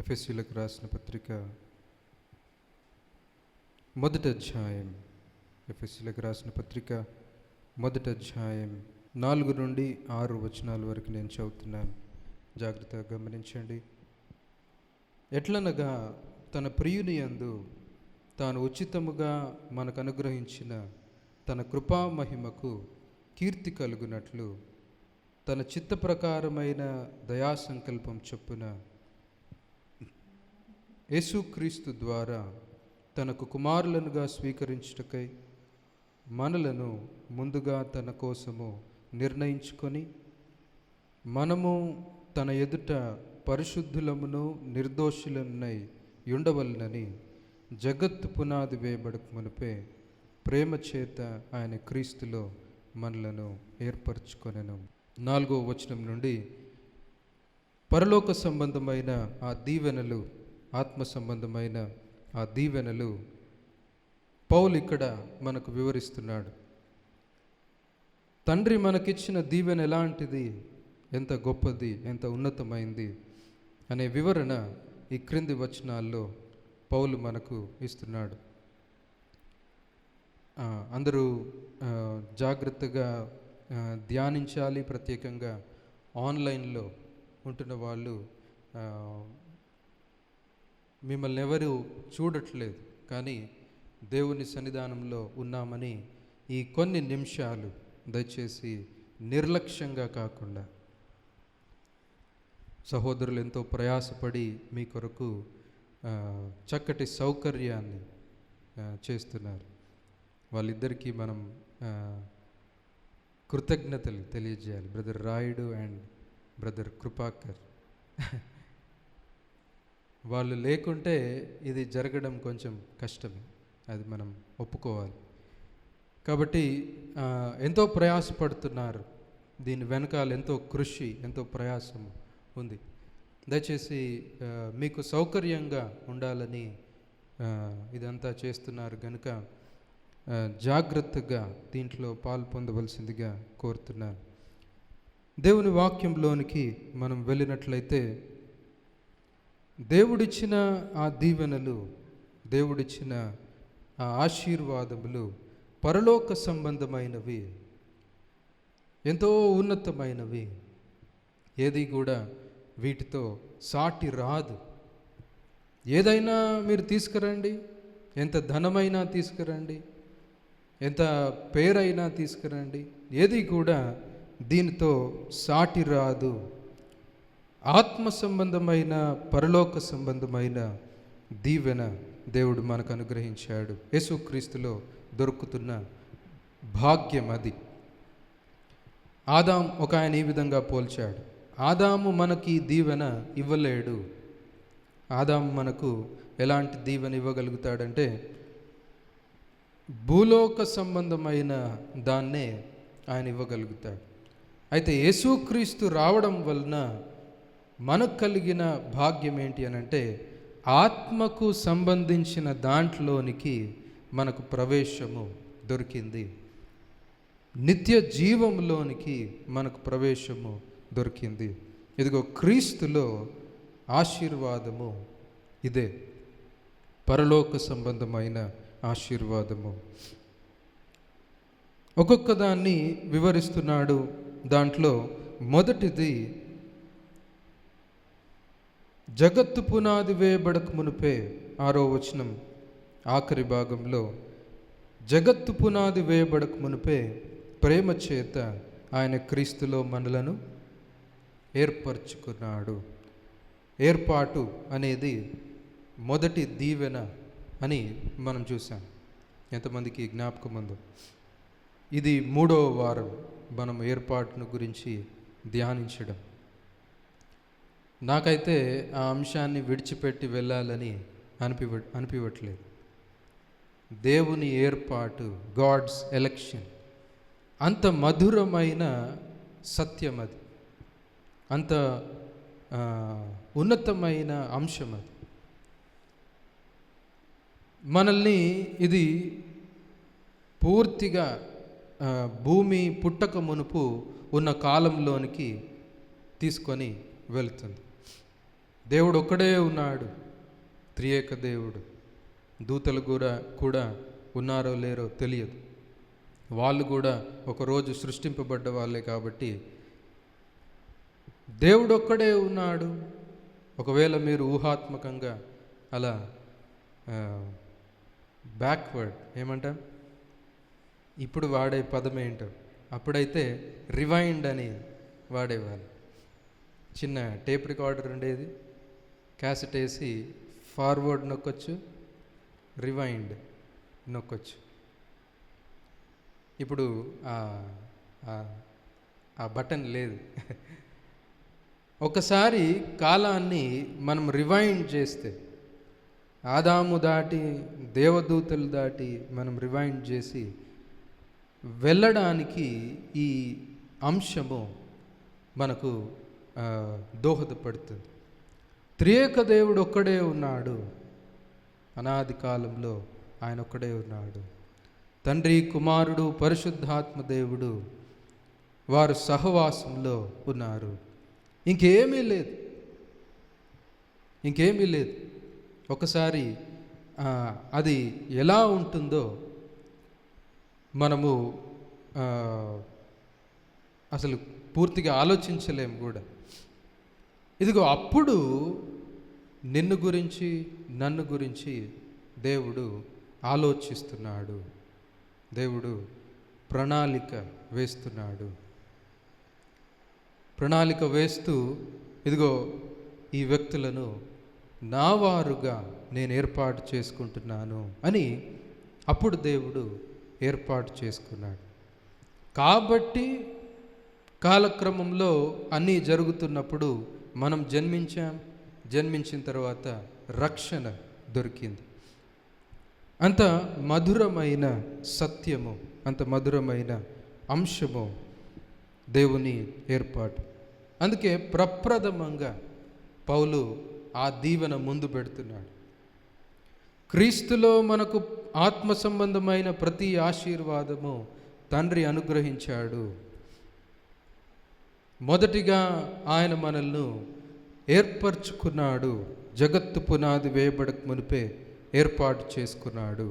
ఎఫెసీయులకు రాసిన పత్రిక మొదటి అధ్యాయం. ఎఫెసీయులకు రాసిన పత్రిక మొదటి అధ్యాయం 4 నుండి 6 వచనాల వరకు నేను చదువుతున్నాను. జాగ్రత్తగా గమనించండి. ఎట్లనగా తన ప్రియుని యందు తాను ఉచితముగా మనకు అనుగ్రహించిన తన కృపా మహిమకు కీర్తి కలుగునట్లు తన చిత్త ప్రకారమైన దయా సంకల్పం చొప్పున యేసుక్రీస్తు ద్వారా తనకు కుమారులనుగా స్వీకరించుటకై మనలను ముందుగా తన కోసము నిర్ణయించుకొని మనము తన ఎదుట పరిశుద్ధులమును నిర్దోషులనై ఉండవలనని జగత్తు పునాది వేయబడక మునిపే ప్రేమ చేత ఆయన క్రీస్తులో మనలను ఏర్పరచుకొనెను. 4వ వచనం నుండి పరలోక సంబంధమైన ఆ దీవెనలు, ఆత్మ సంబంధమైన ఆ దీవెనలు పౌలు ఇక్కడ మనకు వివరిస్తున్నాడు. తండ్రి మనకిచ్చిన దీవెన ఎలాంటిది, ఎంత గొప్పది, ఎంత ఉన్నతమైంది అనే వివరణ ఈ క్రింది వచనాల్లో పౌలు మనకు ఇస్తున్నాడు. అందరూ జాగ్రత్తగా ధ్యానించాలి. ప్రత్యేకంగా ఆన్లైన్లో ఉంటున్న వాళ్ళు మిమ్మల్ని ఎవరు చూడట్లేదు, కానీ దేవుని సన్నిధానంలో ఉన్నామని ఈ కొన్ని నిమిషాలు దయచేసి నిర్లక్ష్యంగా కాకుండా, సహోదరులు ఎంతో ప్రయాసపడి మీ కొరకు చక్కటి సౌకర్యాన్ని చేస్తున్నారు. వాళ్ళిద్దరికీ మనం కృతజ్ఞతలు తెలియజేయాలి. Brother Rayudu and brother Krupakar. వాళ్ళు లేకుంటే ఇది జరగడం కొంచెం కష్టమే, అది మనం ఒప్పుకోవాలి. కాబట్టి ఎంతో ప్రయాసపడుతున్నారు. దీని వెనకాల ఎంతో కృషి, ఎంతో ప్రయాసం ఉంది. దయచేసి మీకు సౌకర్యంగా ఉండాలని ఇదంతా చేస్తున్నారు కనుక జాగ్రత్తగా దీంట్లో పాలు పొందవలసిందిగా కోరుతున్నాను. దేవుని వాక్యంలోనికి మనం వెళ్ళినట్లయితే దేవుడిచ్చిన ఆ దీవెనలు, దేవుడిచ్చిన ఆ ఆశీర్వాదములు పరలోక సంబంధమైనవి, ఎంతో ఉన్నతమైనవి. ఏది కూడా వీటితో సాటి రాదు. ఏదైనా మీరు తీసుకురండి, ఎంత ధనమైనా తీసుకురండి, ఎంత పేరైనా తీసుకురండి, ఏది కూడా దీనితో సాటి రాదు. ఆత్మ సంబంధమైన, పరలోక సంబంధమైన దీవెన దేవుడు మనకు అనుగ్రహించాడు. యేసుక్రీస్తులో దొరుకుతున్న భాగ్యం అది. ఆదాం ఒక ఆయన ఈ విధంగా పోల్చాడు. ఆదాము మనకి దీవెన ఇవ్వలేడు. ఆదాము మనకు ఎలాంటి దీవెన ఇవ్వగలుగుతాడంటే భూలోక సంబంధమైన దాన్నే ఆయన ఇవ్వగలుగుతాడు. అయితే యేసుక్రీస్తు రావడం వలన మనకు కలిగిన భాగ్యం ఏంటి అని అంటే ఆత్మకు సంబంధించిన దాంట్లోనికి మనకు ప్రవేశము దొరికింది. నిత్య జీవంలోనికి మనకు ప్రవేశము దొరికింది. ఇదిగో క్రీస్తులో ఆశీర్వాదము ఇదే, పరలోక సంబంధమైన ఆశీర్వాదము. ఒక్కొక్క దాన్ని వివరిస్తున్నాడు. దాంట్లో మొదటిది జగత్తు పునాది వేయబడక మునిపే, 6వ వచనం ఆఖరి భాగంలో, జగత్తు పునాది వేయబడక మునిపే ప్రేమ చేత ఆయన క్రీస్తులో మనలను ఏర్పరచుకున్నాడు. ఏర్పాటు అనేది మొదటి దీవెన అని మనం చూసాం. ఎంతమందికి జ్ఞాపకం ఉందో? ఇది 3వ వారం మనం ఏర్పాటును గురించి ధ్యానించడం. నాకైతే ఆ అంశాన్ని విడిచిపెట్టి వెళ్ళాలని అనిపించట్లేదు. దేవుని ఏర్పాటు, గాడ్స్ ఎలక్షన్, అంత మధురమైన సత్యం అది, అంత ఉన్నతమైన అంశం అది. మనల్ని ఇది పూర్తిగా భూమి పుట్టక మునుపు ఉన్న కాలంలోనికి తీసుకొని వెళ్తుంది. దేవుడు ఒక్కడే ఉన్నాడు, త్రియేక దేవుడు. దూతలు కూడా ఉన్నారో లేరో తెలియదు. వాళ్ళు కూడా ఒకరోజు సృష్టింపబడ్డ వాళ్ళే. కాబట్టి దేవుడు ఒక్కడే ఉన్నాడు. ఒకవేళ మీరు ఊహాత్మకంగా అలా బ్యాక్వర్డ్ ఏమంటాం, ఇప్పుడు వాడే పదం ఏంటో, అప్పుడైతే రివైండ్ అని వాడేవాళ్ళు. చిన్న టేప్ రికార్డర్ ఉండేది, క్యాసెట్ వేసి ఫార్వర్డ్ నొక్కొచ్చు, రివైండ్ నొక్కొచ్చు. ఇప్పుడు ఆ బటన్ లేదు. ఒకసారి కాలాన్ని మనం రివైండ్ చేస్తే, ఆదాము దాటి దేవదూతలు దాటి మనం రివైండ్ చేసి వెళ్ళడానికి ఈ అంశము మనకు దోహదపడుతుంది. త్రియేక దేవుడు ఒక్కడే ఉన్నాడు. అనాది కాలంలో ఆయన ఒక్కడే ఉన్నాడు. తండ్రి, కుమారుడు, పరిశుద్ధాత్మ దేవుడు వారు సహవాసంలో ఉన్నారు. ఇంకేమీ లేదు. ఒకసారి అది ఎలా ఉంటుందో మనము అసలు పూర్తిగా ఆలోచించలేము కూడా. ఇదిగో అప్పుడు నిన్ను గురించి, నన్ను గురించి దేవుడు ఆలోచిస్తున్నాడు. దేవుడు ప్రణాళిక వేస్తున్నాడు. ప్రణాళిక వేస్తూ, ఇదిగో ఈ వ్యక్తులను నా వారుగా నేను ఏర్పాటు చేసుకుంటున్నాను అని అప్పుడు దేవుడు ఏర్పాటు చేసుకున్నాడు. కాబట్టి కాలక్రమంలో అన్నీ జరుగుతున్నప్పుడు మనం జన్మించిన తర్వాత రక్షణ దొరికింది. అంత మధురమైన సత్యము, అంత మధురమైన అంశము దేవుని ఏర్పాటు. అందుకే ప్రప్రథమంగా పౌలు ఆ దీవెన ముందు పెడుతున్నాడు. క్రీస్తులో మనకు ఆత్మ సంబంధమైన ప్రతి ఆశీర్వాదము తండ్రి అనుగ్రహించాడు. మొదటిగా ఆయన మనల్ని ఏర్పరచుకున్నాడు. జగత్తు పునాది వేయబడక మునిపే ఏర్పాటు చేసుకున్నాడు.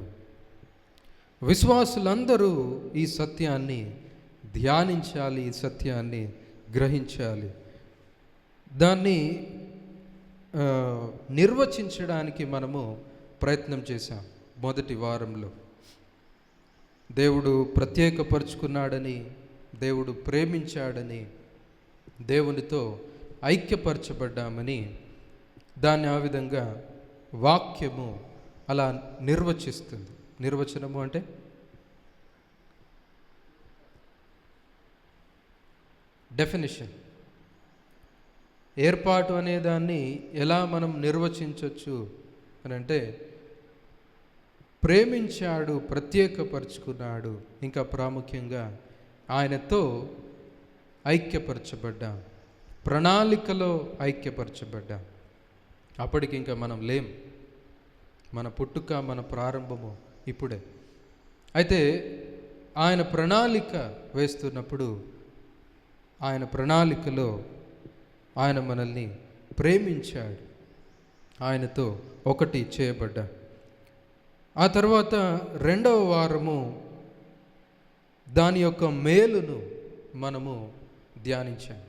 విశ్వాసులందరూ ఈ సత్యాన్ని ధ్యానించాలి, ఈ సత్యాన్ని గ్రహించాలి. దాన్ని నిర్వచించడానికి మనము ప్రయత్నం చేశాం. మొదటి వారంలో దేవుడు ప్రత్యేకపరుచుకున్నాడని, దేవుడు ప్రేమించాడని, దేవునితో ఐక్యపరచబడ్డామని, దాన్ని ఆ విధంగా వాక్యము అలా నిర్వచిస్తుంది. నిర్వచనము అంటే డెఫినిషన్. ఏర్పాటు అనే దాన్ని ఎలా మనం నిర్వచించవచ్చు అని అంటే, ప్రేమించాడు, ప్రత్యేకపరుచుకున్నాడు, ఇంకా ప్రాముఖ్యంగా ఆయనతో ఐక్యపరచబడ్డాం, ప్రణాళికలో ఐక్యపరచబడ్డాం. అప్పటికి ఇంకా మనం లేం. మన పుట్టుక, మన ప్రారంభము ఇప్పుడే. అయితే ఆయన ప్రణాళిక వేస్తున్నప్పుడు, ఆయన ప్రణాళికలో ఆయన మనల్ని ప్రేమించాడు, ఆయనతో ఒకటి చేయబడ్డా. ఆ తర్వాత రెండవ వారము దాని యొక్క మేలును మనము ధ్యానించాం.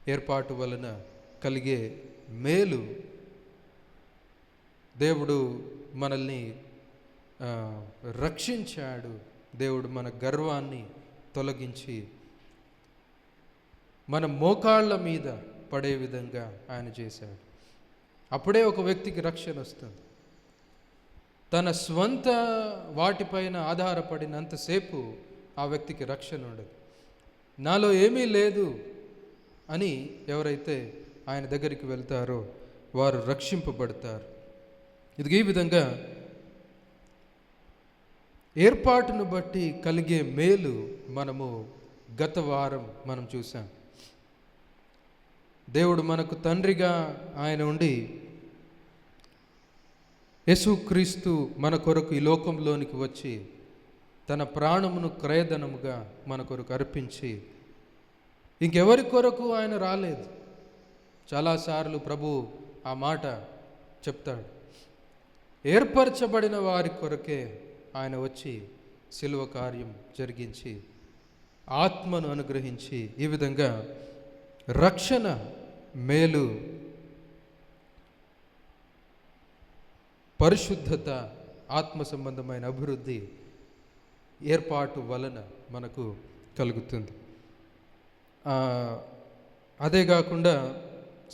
ఏర్పాటు వలన కలిగే మేలు, దేవుడు మనల్ని రక్షించాడు. దేవుడు మన గర్వాన్ని తొలగించి మన మోకాళ్ళ మీద పడే విధంగా ఆయన చేశాడు. అప్పుడే ఒక వ్యక్తికి రక్షణ వస్తుంది. తన స్వంత వాటిపైన ఆధారపడినంతసేపు ఆ వ్యక్తికి రక్షణ ఉండదు. నాలో ఏమీ లేదు అని ఎవరైతే ఆయన దగ్గరికి వెళ్తారో వారు రక్షింపబడతారు. ఇది ఈ విధంగా ఏర్పాటును బట్టి కలిగే మేలు మనము గత వారం మనం చూసాం. దేవుడు మనకు తండ్రిగా ఆయన ఉండి, యేసుక్రీస్తు మన కొరకు ఈ లోకంలోనికి వచ్చి తన ప్రాణమును క్రయధనముగా మన కొరకు అర్పించి, ఇంకెవరి కొరకు ఆయన రాలేదు. చాలాసార్లు ప్రభు ఆ మాట చెప్తాడు. ఏర్పరచబడిన వారి కొరకే ఆయన వచ్చి శిలువ కార్యం జరిగించి ఆత్మను అనుగ్రహించి ఈ విధంగా రక్షణ, మేలు, పరిశుద్ధత, ఆత్మ సంబంధమైన అభివృద్ధి ఏర్పాటు వలన మనకు కలుగుతుంది. అదే కాకుండా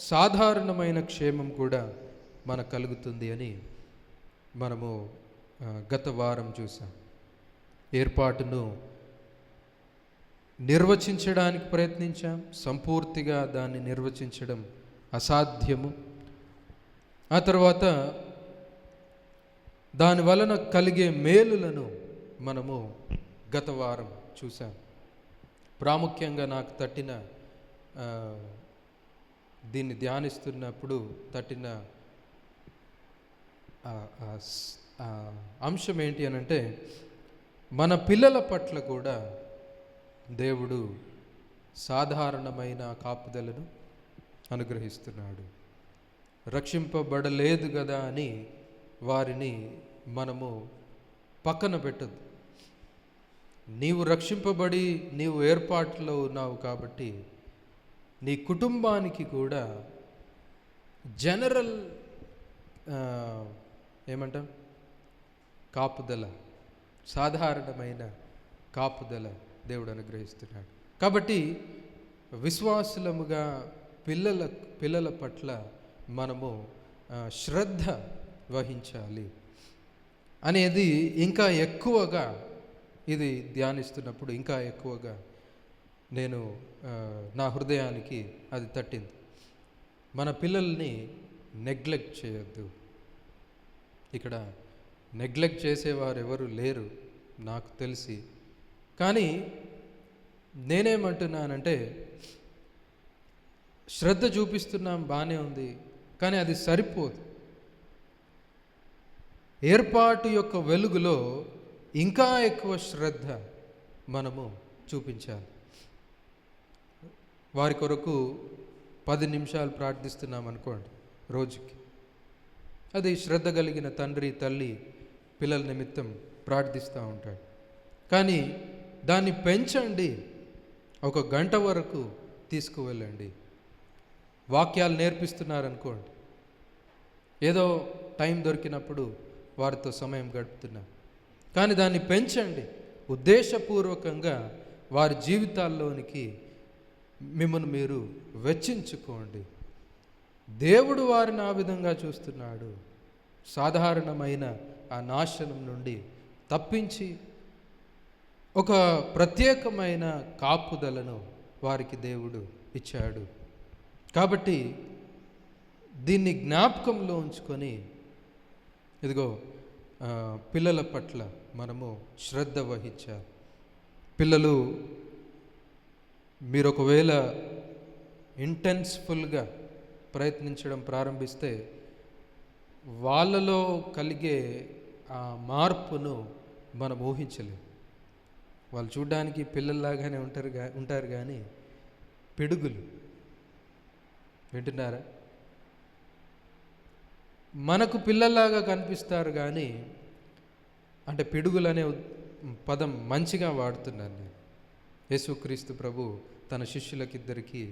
సాధారణమైన క్షేమం కూడా మనకు కలుగుతుంది అని మనము గత వారం చూసాం. ఏర్పాటును నిర్వచించడానికి ప్రయత్నించాం. సంపూర్తిగా దాన్ని నిర్వచించడం అసాధ్యము. ఆ తర్వాత దాని వలన కలిగే మేలులను మనము గత వారం చూసాం. ప్రాముఖ్యంగా నాకు తట్టిన దీన్ని ధ్యానిస్తున్నప్పుడు తట్టిన అంశం ఏంటి అనంటే, మన పిల్లల పట్ల కూడా దేవుడు సాధారణమైన కాపుదలను అనుగ్రహిస్తున్నాడు. రక్షింపబడలేదు కదా అని వారిని మనము పక్కన పెట్టదు. నీవు రక్షింపబడి నీవు ఏర్పాటులో ఉన్నావు కాబట్టి నీ కుటుంబానికి కూడా జనరల్ ఏమంటాం కాపుదల, సాధారణమైన కాపుదల దేవుడు అనుగ్రహిస్తున్నాడు. కాబట్టి విశ్వాసులముగా పిల్లల పట్ల మనము శ్రద్ధ వహించాలి అనేది ఇంకా ఎక్కువగా ఇది ధ్యానిస్తున్నప్పుడు ఇంకా ఎక్కువగా నేను నా హృదయానికి అది తట్టింది. మన పిల్లల్ని నెగ్లెక్ట్ చేయొద్దు. ఇక్కడ నెగ్లెక్ట్ చేసేవారు ఎవరు లేరు నాకు తెలిసి. కానీ నేనేమంటున్నానంటే, శ్రద్ధ చూపిస్తున్నాం, బాగానే ఉంది, కానీ అది సరిపోదు. ఏర్పాటు యొక్క వెలుగులో ఇంకా ఎక్కువ శ్రద్ధ మనము చూపించాలి. వారి కొరకు 10 నిమిషాలు ప్రార్థిస్తున్నాం అనుకోండి రోజుకి, అది శ్రద్ధ కలిగిన తండ్రి తల్లి పిల్లల నిమిత్తం ప్రార్థిస్తూ ఉంటాడు. కానీ దాన్ని పెంచండి, 1 గంట వరకు తీసుకువెళ్ళండి. వాక్యాలు నేర్పిస్తున్నారనుకోండి, ఏదో టైం దొరికినప్పుడు వారితో సమయం గడుపుతున్నా, కానీ దాన్ని పెంచండి. ఉద్దేశపూర్వకంగా వారి జీవితాల్లోనికి మిమ్మల్ని మీరు వెచ్చించుకోండి. దేవుడు వారిని ఆ విధంగా చూస్తున్నాడు. సాధారణమైన ఆ నాశనం నుండి తప్పించి ఒక ప్రత్యేకమైన కాపుదలను వారికి దేవుడు ఇచ్చాడు. కాబట్టి దీన్ని జ్ఞాపకంలో ఉంచుకొని ఇదిగో పిల్లల పట్ల మనము శ్రద్ధ వహించాలి. పిల్లలు మీరు ఒకవేళ ఇంటెన్స్ఫుల్గా ప్రయత్నించడం ప్రారంభిస్తే వాళ్ళలో కలిగే ఆ మార్పును మనం ఊహించలేం. వాళ్ళు చూడ్డానికి పిల్లల్లాగానే ఉంటారు కానీ పిడుగులు. వింటున్నారా? మనకు పిల్లల్లాగా కనిపిస్తారు కానీ, అంటే పిడుగులు అనే పదం మంచిగా వాడుతున్నాను నేను. యేసుక్రీస్తు ప్రభు తన శిష్యులకిద్దరికి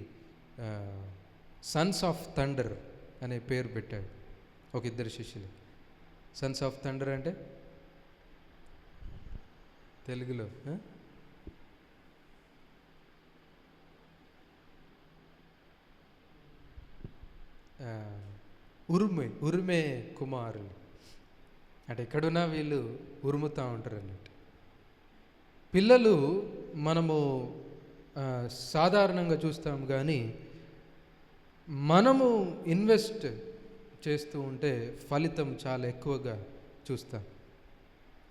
సన్స్ ఆఫ్ థండర్ అనే పేరు పెట్టాడు. ఒక 2 శిష్యులు. సన్స్ ఆఫ్ థండర్ అంటే తెలుగులో ఉరిమే కుమారులు. అంటే ఎక్కడున్నా వీళ్ళు ఉరుముతూ ఉంటారు అన్నట్టు. పిల్లలు మనము సాధారణంగా చూస్తాం కానీ మనము ఇన్వెస్ట్ చేస్తూ ఉంటే ఫలితం చాలా ఎక్కువగా చూస్తాం.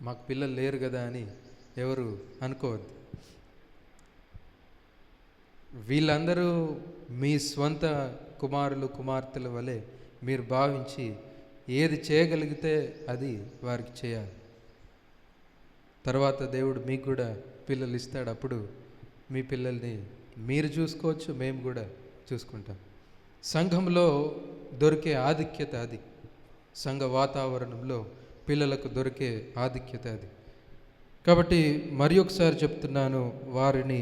మాకు పిల్లలు లేరు కదా అని ఎవరు అనుకోవద్దు. వీళ్ళందరూ మీ స్వంత కుమారులు కుమార్తెల వలె మీరు భావించి ఏది చేయగలిగితే అది వారికి చేయాలి. తర్వాత దేవుడు మీకు కూడా పిల్లలు ఇస్తాడు. అప్పుడు మీ పిల్లల్ని మీరు చూసుకోవచ్చు, మేము కూడా చూసుకుంటాం. సంఘంలో దొరికే ఆధిక్యత అది. సంఘ వాతావరణంలో పిల్లలకు దొరికే ఆధిక్యత అది. కాబట్టి మరి ఒకసారి చెప్తున్నాను, వారిని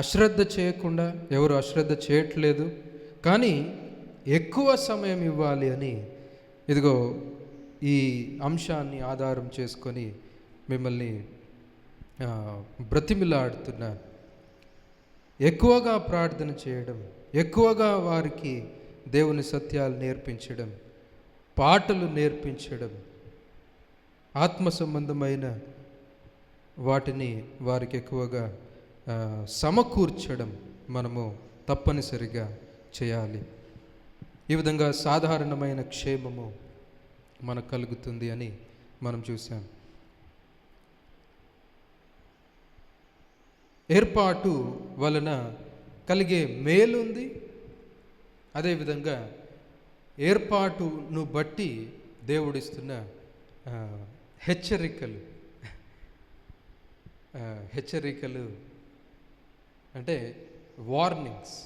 అశ్రద్ధ చేయకుండా, ఎవరు అశ్రద్ధ చేయట్లేదు, కానీ ఎక్కువ సమయం ఇవ్వాలి అని ఇదిగో ఈ అంశాన్ని ఆధారం చేసుకొని మిమ్మల్ని బ్రతిమిలాడుతున్నాను. ఎక్కువగా ప్రార్థన చేయడం, ఎక్కువగా వారికి దేవుని సత్యాలు నేర్పించడం, పాటలు నేర్పించడం, ఆత్మ సంబంధమైన వాటిని వారికి ఎక్కువగా సమకూర్చడం మనము తప్పనిసరిగా చేయాలి. ఈ విధంగా సాధారణమైన క్షేమము మనకు కలుగుతుంది అని మనం చూసాం. ఏర్పాటు వలన కలిగే మేలుంది, అదేవిధంగా ఏర్పాటును బట్టి దేవుడిస్తున్న హెచ్చరికలు అంటే వార్నింగ్స్,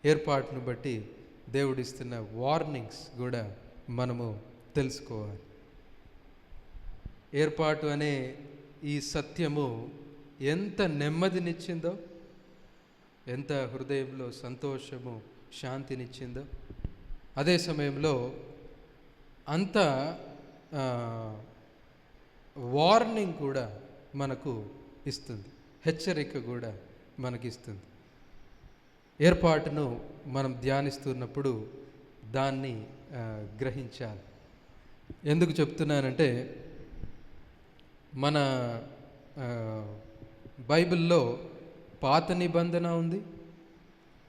ఏర్పాటును బట్టి దేవుడిస్తున్న వార్నింగ్స్ కూడా మనము తెలుసుకోవాలి. ఏర్పాటు అనే ఈ సత్యము ఎంత నెమ్మదినిచ్చిందో, ఎంత హృదయంలో సంతోషము, శాంతినిచ్చిందో, అదే సమయంలో అంత వార్నింగ్ కూడా మనకు ఇస్తుంది, హెచ్చరిక కూడా మనకిస్తుంది. ఏర్పాటును మనం ధ్యానిస్తున్నప్పుడు దాన్ని గ్రహించాలి. ఎందుకు చెప్తున్నానంటే, మన బైబిల్లో పాత నిబంధన ఉంది,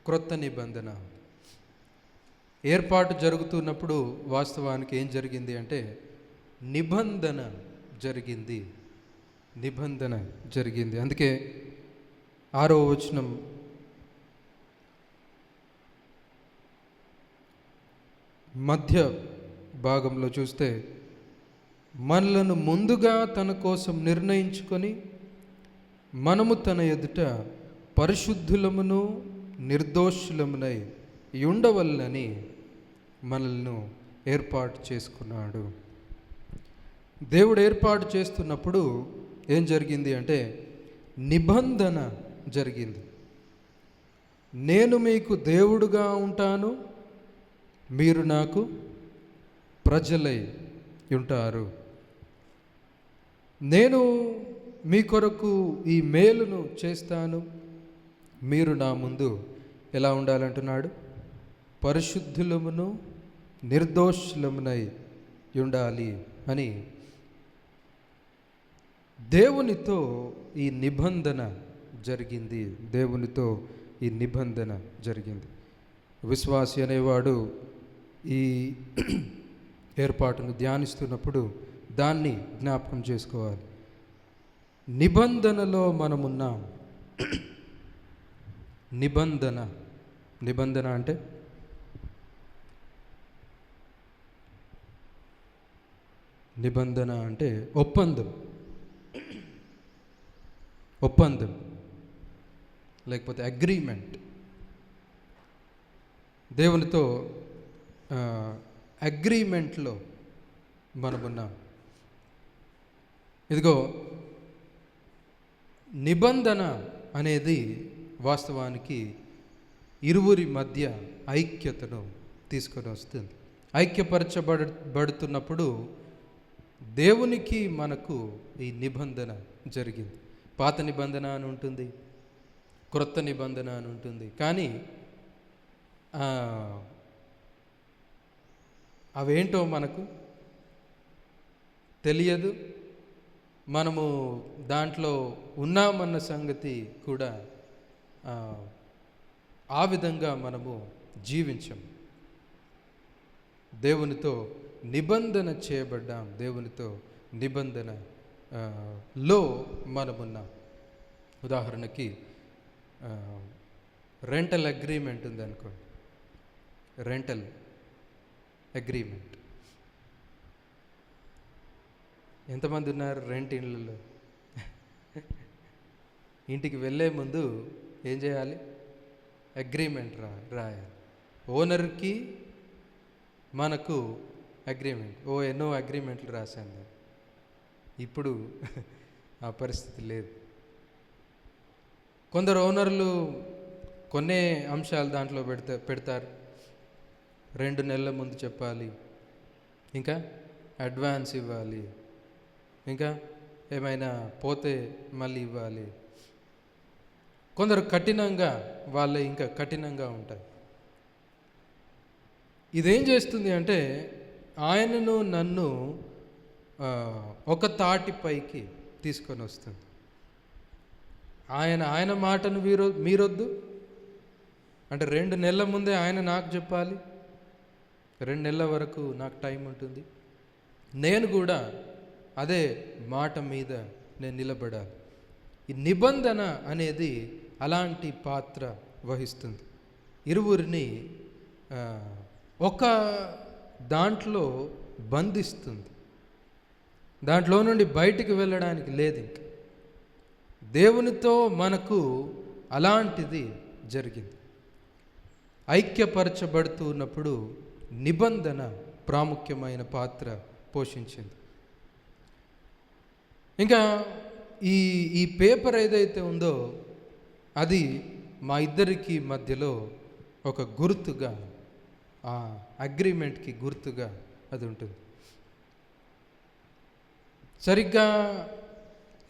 క్రొత్త నిబంధన ఉంది. ఏర్పాటు జరుగుతున్నప్పుడు వాస్తవానికి ఏం జరిగింది అంటే నిబంధన జరిగింది. అందుకే 6వ వచనం మధ్య భాగంలో చూస్తే, మనలను ముందుగా తన కోసం నిర్ణయించుకొని మనము తన ఎదుట పరిశుద్ధులమును నిర్దోషులమునై ఉండవల్లని మనల్ని ఏర్పాటు చేసుకున్నాడు. దేవుడు ఏర్పాటు చేస్తున్నప్పుడు ఏం జరిగింది అంటే నిబంధన జరిగింది. నేను మీకు దేవుడుగా ఉంటాను, మీరు నాకు ప్రజలై ఉంటారు. నేను మీ కొరకు ఈ మేలును చేస్తాను, మీరు నా ముందు ఎలా ఉండాలంటున్నాడు? పరిశుద్ధులమును నిర్దోషులమునై ఉండాలి అని దేవునితో ఈ నిబంధన జరిగింది. విశ్వాసి అనేవాడు ఈ ఏర్పాటును ధ్యానిస్తున్నప్పుడు దాన్ని జ్ఞాపకం చేసుకోవాలి. నిబంధనలో మనమున్నాం. నిబంధన అంటే ఒప్పందం లేకపోతే అగ్రిమెంట్. దేవునితో అగ్రిమెంట్లో మనమున్నాం. ఇదిగో నిబంధన అనేది వాస్తవానికి ఇరువురి మధ్య ఐక్యతను తీసుకొని వస్తుంది. ఐక్యపరచబడుతున్నప్పుడు దేవునికి మనకు ఈ నిబంధన జరిగింది. పాత నిబంధన అని ఉంటుంది, క్రొత్త నిబంధన అని ఉంటుంది. కానీ అవేంటో మనకు తెలియదు. మనము దాంట్లో ఉన్నామన్న సంగతి కూడా ఆ విధంగా మనము జీవించం. దేవునితో నిబంధన చేయబడ్డాం. దేవునితో నిబంధన లో మనమున్నాం. ఉదాహరణకి రెంటల్ అగ్రిమెంట్ ఉంది అనుకోండి. రెంటల్ అగ్రిమెంట్ ఎంతమంది ఉన్నారు రెంట్ ఇళ్ళలో? ఇంటికి వెళ్ళే ముందు ఏం చేయాలి? అగ్రిమెంట్ రాయాలి. ఓనర్కి మనకు అగ్రిమెంట్. ఎన్నో అగ్రిమెంట్లు రాశాను. ఇప్పుడు ఆ పరిస్థితి లేదు. కొందరు ఓనర్లు కొన్నే అంశాలు దాంట్లో పెడతారు. 2 నెలల ముందు చెప్పాలి, ఇంకా అడ్వాన్స్ ఇవ్వాలి, ఇంకా ఏమైనా పోతే మళ్ళీ ఇవ్వాలి. కొందరు కఠినంగా, వాళ్ళే ఇంకా కఠినంగా ఉంటారు. ఇదేం చేస్తుంది అంటే ఆయనను నన్ను ఒక తాటిపైకి తీసుకొని వస్తుంది. ఆయన మాటను మీరొద్దు అంటే 2 నెలల ముందే ఆయన నాకు చెప్పాలి. 2 నెలల వరకు నాకు టైం ఉంటుంది. నేను కూడా అదే మాట మీద నేను నిలబడాలి. ఈ నిబంధన అనేది అలాంటి పాత్ర వహిస్తుంది. ఇరువురిని ఒక దాంట్లో బంధిస్తుంది. దాంట్లో నుండి బయటికి వెళ్ళడానికి లేదు. ఇంక దేవునితో మనకు అలాంటిది జరిగింది. ఐక్యపరచబడుతున్నప్పుడు నిబంధన ప్రాముఖ్యమైన పాత్ర పోషించింది. ఇంకా ఈ పేపర్ ఏదైతే ఉందో అది మా ఇద్దరికి మధ్యలో ఒక గుర్తుగా, ఆ అగ్రిమెంట్కి గుర్తుగా అది ఉంటుంది. సరిగ్గా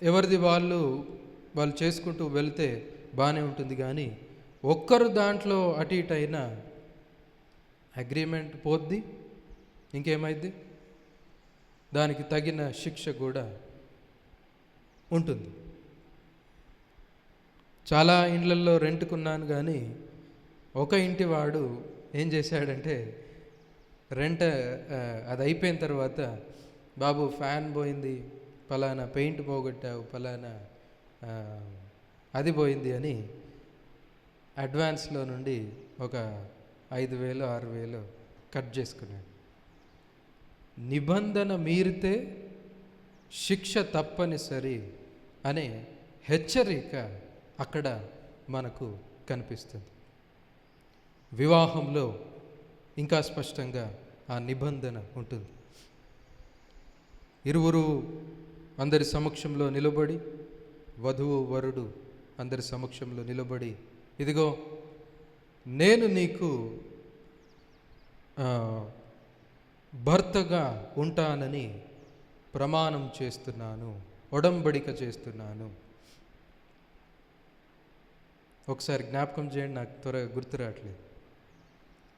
ఎవరిది వాళ్ళు చేసుకుంటూ వెళ్తే బాగానే ఉంటుంది. కానీ ఒక్కరు దాంట్లో అటు ఇటు అయినా అగ్రిమెంట్ పోద్ది. ఇంకేమైద్ది? దానికి తగిన శిక్ష కూడా ఉంటుంది. చాలా ఇండ్లల్లో రెంట్కున్నాను. కానీ ఒక ఇంటి వాడు ఏం చేశాడంటే, రెంట్ అది అయిపోయిన తర్వాత, బాబు ఫ్యాన్ పోయింది, పలానా పెయింట్ పోగొట్టావు, పలానా అది పోయింది అని అడ్వాన్స్లో నుండి ఒక 5,000 6,000 కట్ చేసుకున్నాడు. నిబంధన మీరితే శిక్ష తప్పనిసరి అనే హెచ్చరిక అక్కడ మనకు కనిపిస్తుంది. వివాహంలో ఇంకా స్పష్టంగా ఆ నిబంధన ఉంటుంది. ఇరువురు అందరి సమక్షంలో నిలబడి, వధువు వరుడు అందరి సమక్షంలో నిలబడి, ఇదిగో నేను నీకు భర్తగా ఉంటానని ప్రమాణం చేస్తున్నాను, ఒడంబడిక చేస్తున్నాను. ఒకసారి జ్ఞాపకం చేయండి, నాకు త్వరగా గుర్తు రావట్లేదు.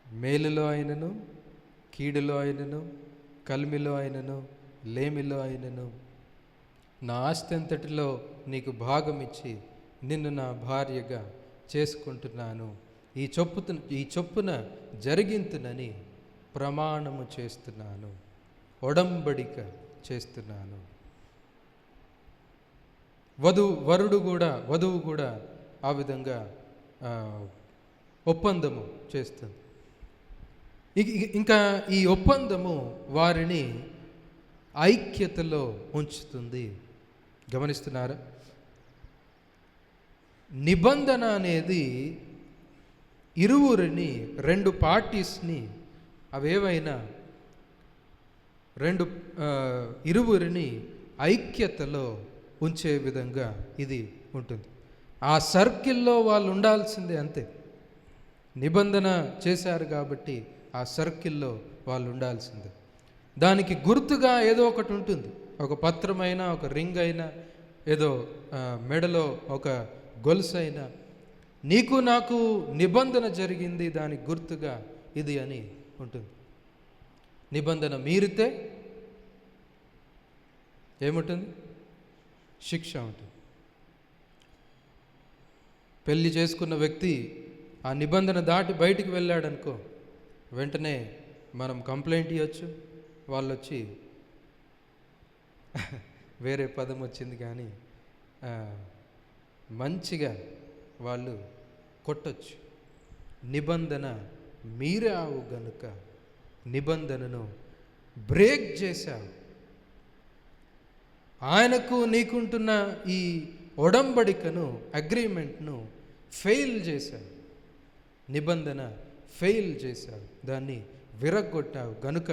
మేలులో అయినను, కీడులో అయినను, కలిమిలో అయినను, లేమిలో అయినను, నా ఆస్తి అంతటిలో నీకు భాగం ఇచ్చి నిన్ను నా భార్యగా చేసుకుంటున్నాను, ఈ చొప్పున జరిగింతునని ప్రమాణము చేస్తున్నాను, ఒడంబడిక చేస్తున్నాను. వధువు కూడా ఆ విధంగా ఒప్పందము చేస్తుంది. ఇంకా ఈ ఒప్పందము వారిని ఐక్యతలో ఉంచుతుంది. గమనిస్తున్నారా? నిబంధన అనేది ఇరువురిని, 2 పార్టీస్ని, అవేవైనా ఇరువురిని ఐక్యతలో ఉంచే విధంగా ఇది ఉంటుంది. ఆ సర్కిల్లో వాళ్ళు ఉండాల్సిందే, అంతే. నిబంధన చేశారు కాబట్టి ఆ సర్కిల్లో వాళ్ళు ఉండాల్సిందే. దానికి గుర్తుగా ఏదో ఒకటి ఉంటుంది. ఒక పత్రమైనా, ఒక రింగ్ అయినా, ఏదో మెడలో ఒక గొలుసు అయినా, నీకు నాకు నిబంధన జరిగింది, దానికి గుర్తుగా ఇది అని ఉంటుంది. నిబంధన మీరితే ఏముంటుంది? శిక్ష ఉంటుంది. పెళ్లి చేసుకున్న వ్యక్తి ఆ నిబంధన దాటి బయటికి వెళ్ళాడనుకో, వెంటనే మనం కంప్లైంట్ ఇవ్వచ్చు. వాళ్ళు వచ్చి, వేరే పదం వచ్చింది కానీ మంచిగా వాళ్ళు కొట్టచ్చు. నిబంధన మీరావు గనుక నిబంధనను బ్రేక్ చేశావు. ఆయనకు నీకుంటున్న ఈ ఒడంబడికను, అగ్రిమెంట్ను ఫెయిల్ చేశావు. నిబంధన ఫెయిల్ చేశావు, దాన్ని విరగ్గొట్టావు గనుక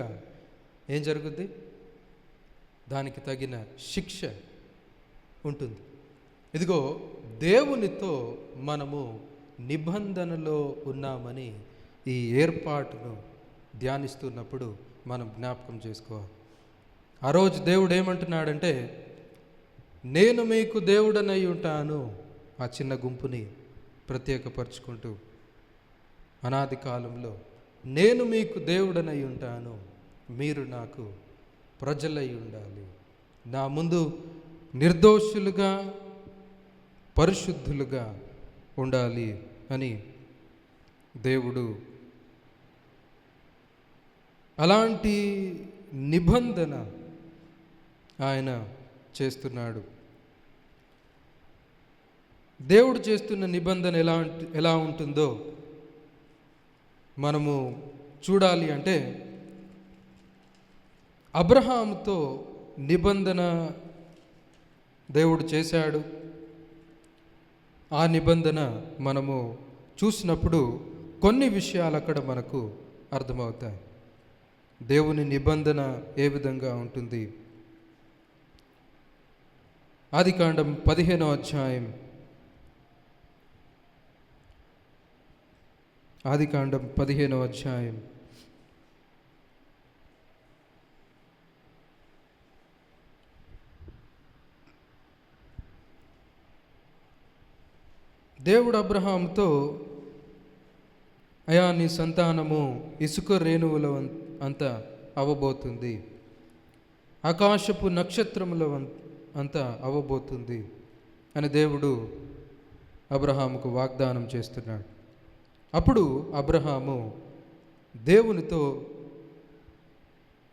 ఏం జరుగుద్ది? దానికి తగిన శిక్ష ఉంటుంది. ఇదిగో దేవునితో మనము నిబంధనలో ఉన్నామని ఈ ఏర్పాటును ధ్యానిస్తున్నప్పుడు మనం జ్ఞాపకం చేసుకోవాలి. ఆ రోజు దేవుడు ఏమంటున్నాడంటే, నేను మీకు దేవుడనై ఉంటాను. ఆ చిన్న గుంపుని ప్రత్యేకపరుచుకుంటూ అనాది కాలంలో నేను మీకు దేవుడనై ఉంటాను, మీరు నాకు ప్రజలై ఉండాలి, నా ముందు నిర్దోషులుగా పరిశుద్ధులుగా ఉండాలి అని దేవుడు అలాంటి నిబంధన ఆయన చేస్తున్నాడు. దేవుడు చేస్తున్న నిబంధన ఎలా ఉంటుందో మనము చూడాలి అంటే, అబ్రహాముతో నిబంధన దేవుడు చేశాడు. ఆ నిబంధన మనము చూసినప్పుడు కొన్ని విషయాలు అక్కడ మనకు అర్థమవుతాయి. దేవుని నిబంధన ఏ విధంగా ఉంటుంది? ఆదికాండం 15వ అధ్యాయం, ఆదికాండం 15వ అధ్యాయం దేవుడు అబ్రహాముతో, అయా నీ సంతానము ఇసుక రేణువుల అంత అవ్వబోతుంది, ఆకాశపు నక్షత్రముల అంత అవ్వబోతుంది అని దేవుడు అబ్రహాముకు వాగ్దానం చేస్తున్నాడు. అప్పుడు అబ్రహాము దేవునితో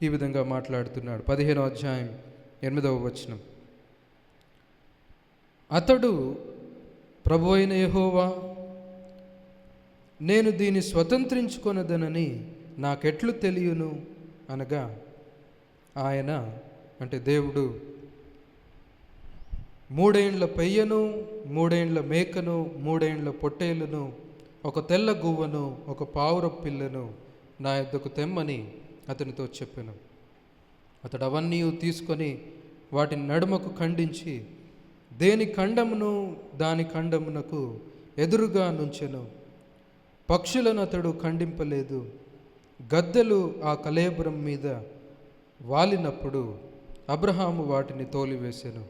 ఈ విధంగా మాట్లాడుతున్నాడు. 15వ అధ్యాయం 8వ వచనం, అతడు, ప్రభు అయిన యెహోవా, నేను దీన్ని స్వతంత్రించుకొనదనని నాకెట్లు తెలియను అనగా, ఆయన అంటే దేవుడు 3 ఏండ్ల పెయ్యను, 3 ఏండ్ల మేకను, 3 ఏండ్ల పొట్టేలును, ఒక తెల్ల గువ్వను, ఒక పావురపు పిల్లను నా యొద్దకు తెమ్మని అతనితో చెప్పాను. అతడు అవన్నీ తీసుకొని వాటిని నడుమకు ఖండించి దేని ఖండమును దాని ఖండమునకు ఎదురుగా నుంచెను. పక్షులను అతడు ఖండింపలేదు. గద్దెలు ఆ కళేబరం మీద వాలినప్పుడు అబ్రహాము వాటిని తోలివేసెను.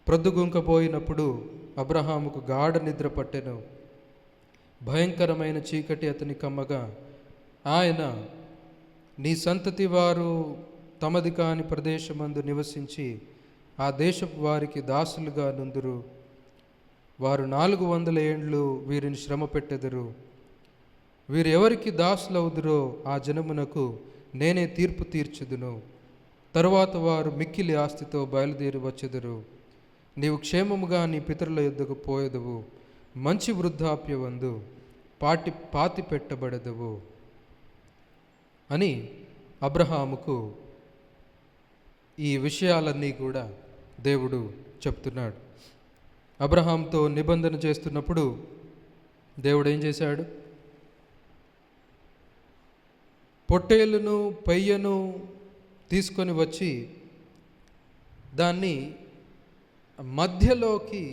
ప్రొద్దుగుంకపోయినప్పుడు అబ్రహాముకు గాఢ నిద్ర పట్టెను. భయంకరమైన చీకటి అతని కమ్మగా ఆయన, నీ సంతతి వారు తమది కాని ప్రదేశమందు నివసించి ఆ దేశపు వారికి దాసులుగా నుందురు. వారు 400 ఏండ్లు వీరిని శ్రమ పెట్టెదరు. వీరు ఎవరికి దాసులవుదురో ఆ జనమునకు నేనే తీర్పు తీర్చుదును. తరువాత వారు మిక్కిలి ఆస్తితో బయలుదేరి వచ్చెదరు. నీవు క్షేమముగా నీ పితరుల యొద్దకు పోయెదవు. మంచి వృద్ధాప్యవందు పాతి పెట్టబడదవు అని అబ్రహాముకు ఈ విషయాలన్నీ కూడా దేవుడు చెప్తున్నాడు. అబ్రహాంతో నిబంధన చేస్తున్నప్పుడు దేవుడు ఏం చేశాడు? పొట్టేలును పెయ్యను తీసుకొని వచ్చి దాన్ని మధ్యలోకి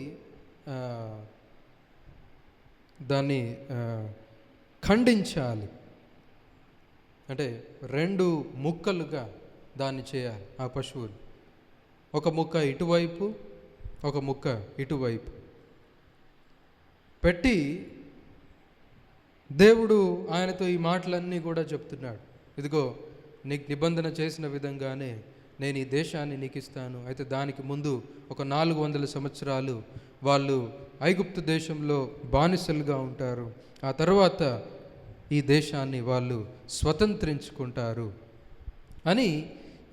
దాన్ని ఖండించాలి. అంటే 2 ముక్కలుగా దాన్ని చేయాలి. ఆ పశువులు ఒక ముక్క ఇటువైపు, ఒక ముక్క ఇటువైపు పెట్టి దేవుడు ఆయనతో ఈ మాటలన్నీ కూడా చెప్తున్నాడు. ఇదిగో నీకు నిబంధన చేసిన విధంగానే నేను ఈ దేశాన్ని నీకు ఇస్తాను. అయితే దానికి ముందు ఒక 400 సంవత్సరాలు వాళ్ళు ఐగుప్తు దేశంలో బానిసలుగా ఉంటారు. ఆ తర్వాత ఈ దేశాన్ని వాళ్ళు స్వతంత్రించుకుంటారు అని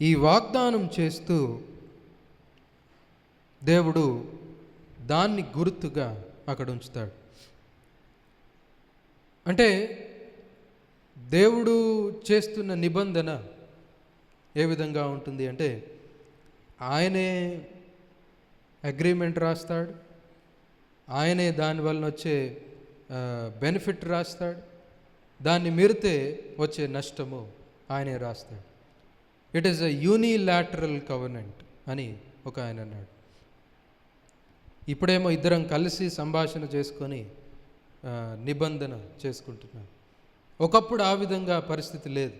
ఈ వాగ్దానం చేస్తూ దేవుడు దాన్ని గుర్తుగా అక్కడ ఉంచుతాడు. అంటే దేవుడు చేస్తున్న నిబంధన ఏ విధంగా ఉంటుంది అంటే, ఆయనే అగ్రిమెంట్ రాస్తాడు, ఆయనే దానివల్ల వచ్చే బెనిఫిట్ రాస్తాడు, దాన్ని మీరితే వచ్చే నష్టము ఆయనే రాస్తాడు. It is a unilateral covenant అని ఒక ఆయన అన్నాడు. ఇప్పుడేమో ఇద్దరం కలిసి సంభాషణ చేసుకొని నిబంధన చేసుకుంటున్నాం. ఒకప్పుడు ఆ విధంగా పరిస్థితి లేదు.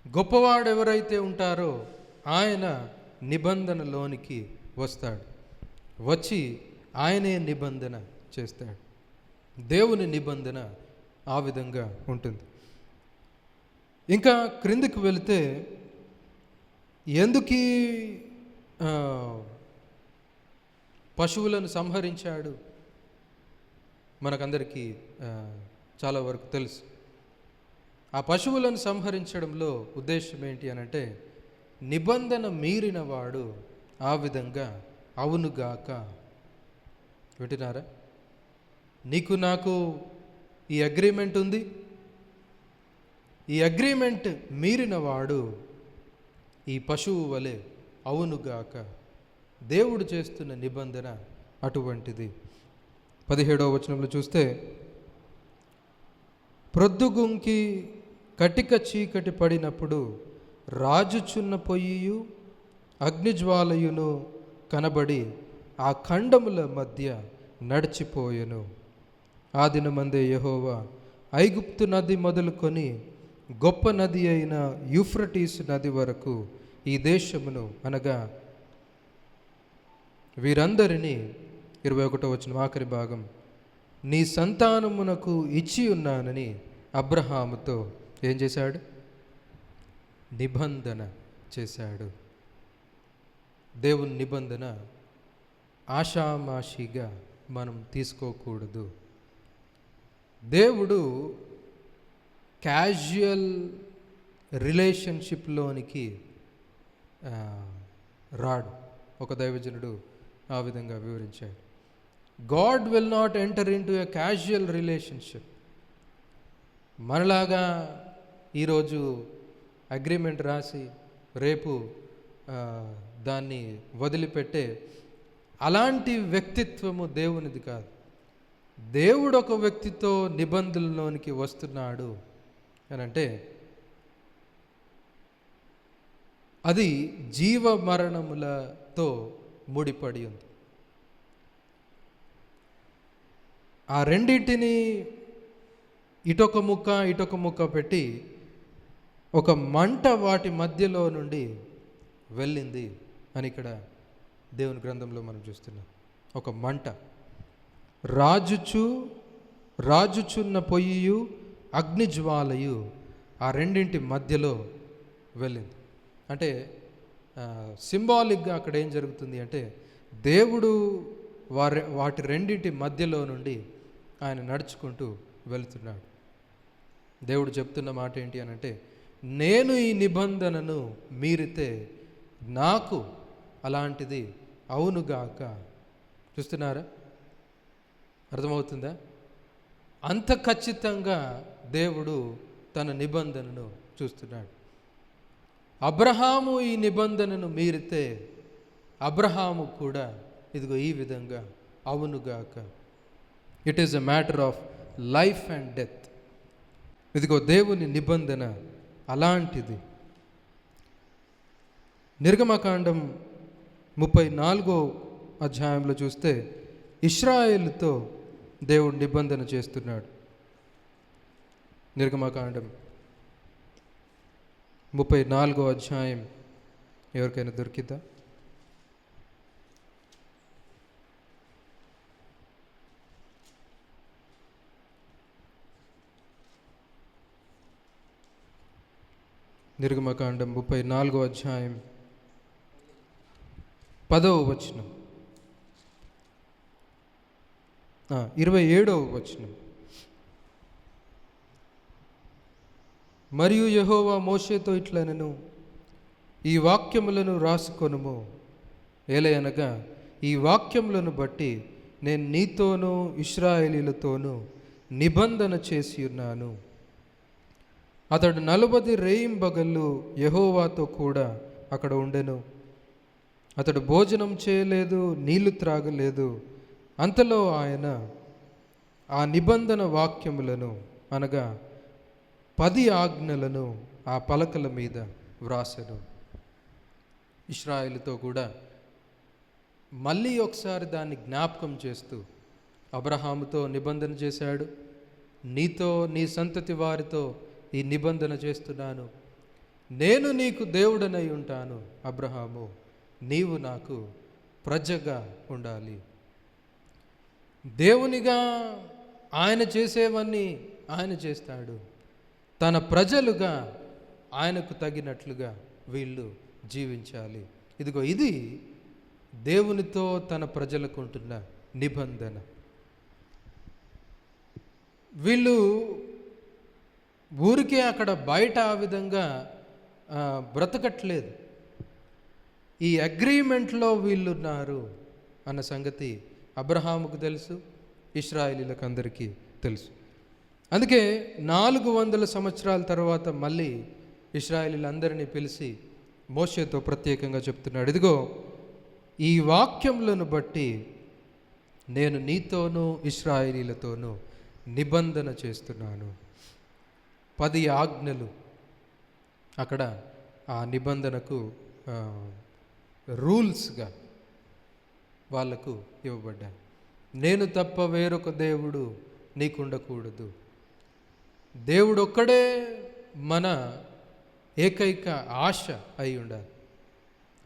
గొప్పవాడు ఎవరైతే ఉంటారో ఆయన నిబంధనలోనికి వస్తాడు, వచ్చి ఆయనే నిబంధన చేస్తాడు. దేవుని నిబంధన ఆ విధంగా ఉంటుంది. ఇంకా క్రిందికి వెళితే ఎందుకీ పశువులను సంహరించాడు మనకందరికీ చాలా వరకు తెలుసు. ఆ పశువులను సంహరించడంలో ఉద్దేశం ఏంటి అనంటే, నిబంధన మీరిన వాడు ఆ విధంగా అవునుగాక. వింటున్నారా? నీకు నాకు ఈ అగ్రిమెంట్ ఉంది. ఈ అగ్రిమెంట్ మీరిన వాడు ఈ పశువు వలె అవునుగాక. దేవుడు చేస్తున్న నిబంధన అటువంటిది. 17వ వచనంలో చూస్తే, ప్రొద్దుగుంకి కటిక చీకటి పడినప్పుడు రాజుచున్న పొయ్యియు అగ్నిజ్వాలయును కనబడి ఆ ఖండముల మధ్య నడిచిపోయెను. ఆ దినమందే యెహోవా ఐగుప్తు నది మొదలుకొని గొప్ప నది అయిన యూఫ్రటీసు నది వరకు ఈ దేశమును, అనగా వీరందరినీ, 21వ వచనం ఆఖరి భాగం, నీ సంతానమునకు ఇచ్చి ఉన్నానని అబ్రహాముతో ఏం చేశాడు? నిబంధన చేశాడు. దేవుని నిబంధన ఆషామాషిగా మనం తీసుకోకూడదు. దేవుడు క్యాజువల్ రిలేషన్షిప్లోనికి రాడు. ఒక దైవజనుడు ఆ విధంగా వివరించాడు. God will not enter in to a casual relationship. మనలాగా ఈరోజు అగ్రిమెంట్ రాసి రేపు దాన్ని వదిలిపెట్టే అలాంటి వ్యక్తిత్వము దేవునిది కాదు. దేవుడు ఒక వ్యక్తితో నిబంధనలోనికి వస్తున్నాడు అని అంటే అది జీవ మరణములతో ముడిపడి ఉంది. ఆ రెండింటిని ఇటొక ముక్క పెట్టి ఒక మంట వాటి మధ్యలో నుండి వెళ్ళింది అని ఇక్కడ దేవుని గ్రంథంలో మనం చూస్తున్నాం. ఒక మంట, రాజుచున్న పొయ్యియు అగ్నిజ్వాలయు ఆ రెండింటి మధ్యలో వెళ్ళింది. అంటే సింబాలిక్గా అక్కడ ఏం జరుగుతుంది అంటే, దేవుడు వాటి రెండింటి మధ్యలో నుండి ఆయన నడుచుకుంటూ వెళుతున్నాడు. దేవుడు చెప్తున్న మాట ఏంటి అని అంటే, నేను ఈ నిబంధనను మీరితే నాకు అలాంటిది అవునుగాక. చూస్తున్నారా? అర్థమవుతుందా? అంత ఖచ్చితంగా దేవుడు తన నిబంధనను చూస్తున్నాడు. అబ్రహాము ఈ నిబంధనను మీరితే అబ్రహాము కూడా ఇదిగో ఈ విధంగా అవునుగాక. It is a matter of life and death. ఇదిగో దేవుని నిబంధన అలాంటిది. నిర్గమకాండం 34వ అధ్యాయంలో చూస్తే ఇశ్రాయేలుతో దేవుడు నిబంధన చేస్తున్నాడు. నిర్గమకాండం 34వ అధ్యాయం ఎవరికైనా దొరికిద్దా? నిర్గమకాండం 34వ అధ్యాయం 10వ వచనం, 27వ వచనం. మరియు యెహోవా మోషేతో ఇట్లనెను, ఈ వాక్యములను రాసుకొనుము. ఏలయనగా ఈ వాక్యములను బట్టి నేను నీతోనూ ఇశ్రాయేలీలతోనూ నిబంధన చేసి ఉన్నాను. అతడు 40 రేయింబగళ్ళు యెహోవాతో కూడా అక్కడ ఉండెను. అతడు భోజనం చేయలేదు, నీళ్లు త్రాగలేదు. అంతలో ఆయన ఆ నిబంధన వాక్యములను అనగా 10 ఆజ్ఞలను ఆ పలకల మీద వ్రాసెను. ఇశ్రాయేలుతో కూడా మళ్ళీ ఒకసారి దాన్ని జ్ఞాపకం చేస్తూ అబ్రహాముతో నిబంధన చేశాడు, నీతో నీ సంతతి వారితో ఈ నిబంధన చేస్తున్నాను, నేను నీకు దేవుడనై ఉంటాను అబ్రహాము, నీవు నాకు ప్రజగా ఉండాలి. దేవునిగా ఆయన చేసేవన్నీ ఆయన చేస్తాడు, తన ప్రజలుగా ఆయనకు తగినట్లుగా వీళ్ళు జీవించాలి. ఇదిగో ఇది దేవునితో తన ప్రజలకు ఉంటున్న నిబంధన. వీళ్ళు ఊరికే అక్కడ బయట ఆ విధంగా బ్రతకట్లేదు, ఈ అగ్రిమెంట్లో వీళ్ళున్నారు అన్న సంగతి అబ్రహాముకు తెలుసు, ఇశ్రాయేలీలకు అందరికీ తెలుసు. అందుకే 400 సంవత్సరాల తర్వాత మళ్ళీ ఇశ్రాయేలీలందరినీ పిలిచి మోషేతో ప్రత్యేకంగా చెప్తున్నాడు, ఇదిగో ఈ వాక్యములను బట్టి నేను నీతోనూ ఇశ్రాయేలీలతోనూ నిబంధన చేస్తున్నాను. 10 ఆజ్ఞలు అక్కడ ఆ నిబంధనకు రూల్స్గా వాళ్లకు ఇవ్వబడ్డాయి. నేను తప్ప వేరొక దేవుడు నీకుండకూడదు, దేవుడు ఒక్కడే మన ఏకైక ఆశ అయి ఉండాలి,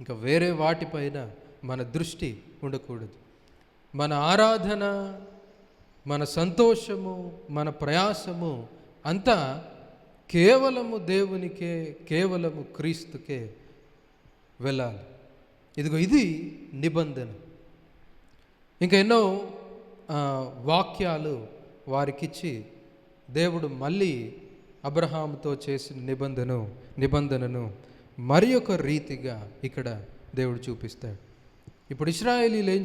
ఇంకా వేరే వాటిపైన మన దృష్టి ఉండకూడదు. మన ఆరాధన, మన సంతోషము, మన ప్రయాసము అంతా కేవలము దేవునికే, కేవలము క్రీస్తుకే వెళ్ళాలి. ఇదిగో ఇది నిబంధన. ఇంకా ఎన్నో వాక్యాలు వారికిచ్చి దేవుడు మళ్ళీ అబ్రహాముతో చేసిన నిబంధనను మరి ఒక రీతిగా ఇక్కడ దేవుడు చూపిస్తాడు. ఇప్పుడు ఇశ్రాయేలీలు ఏం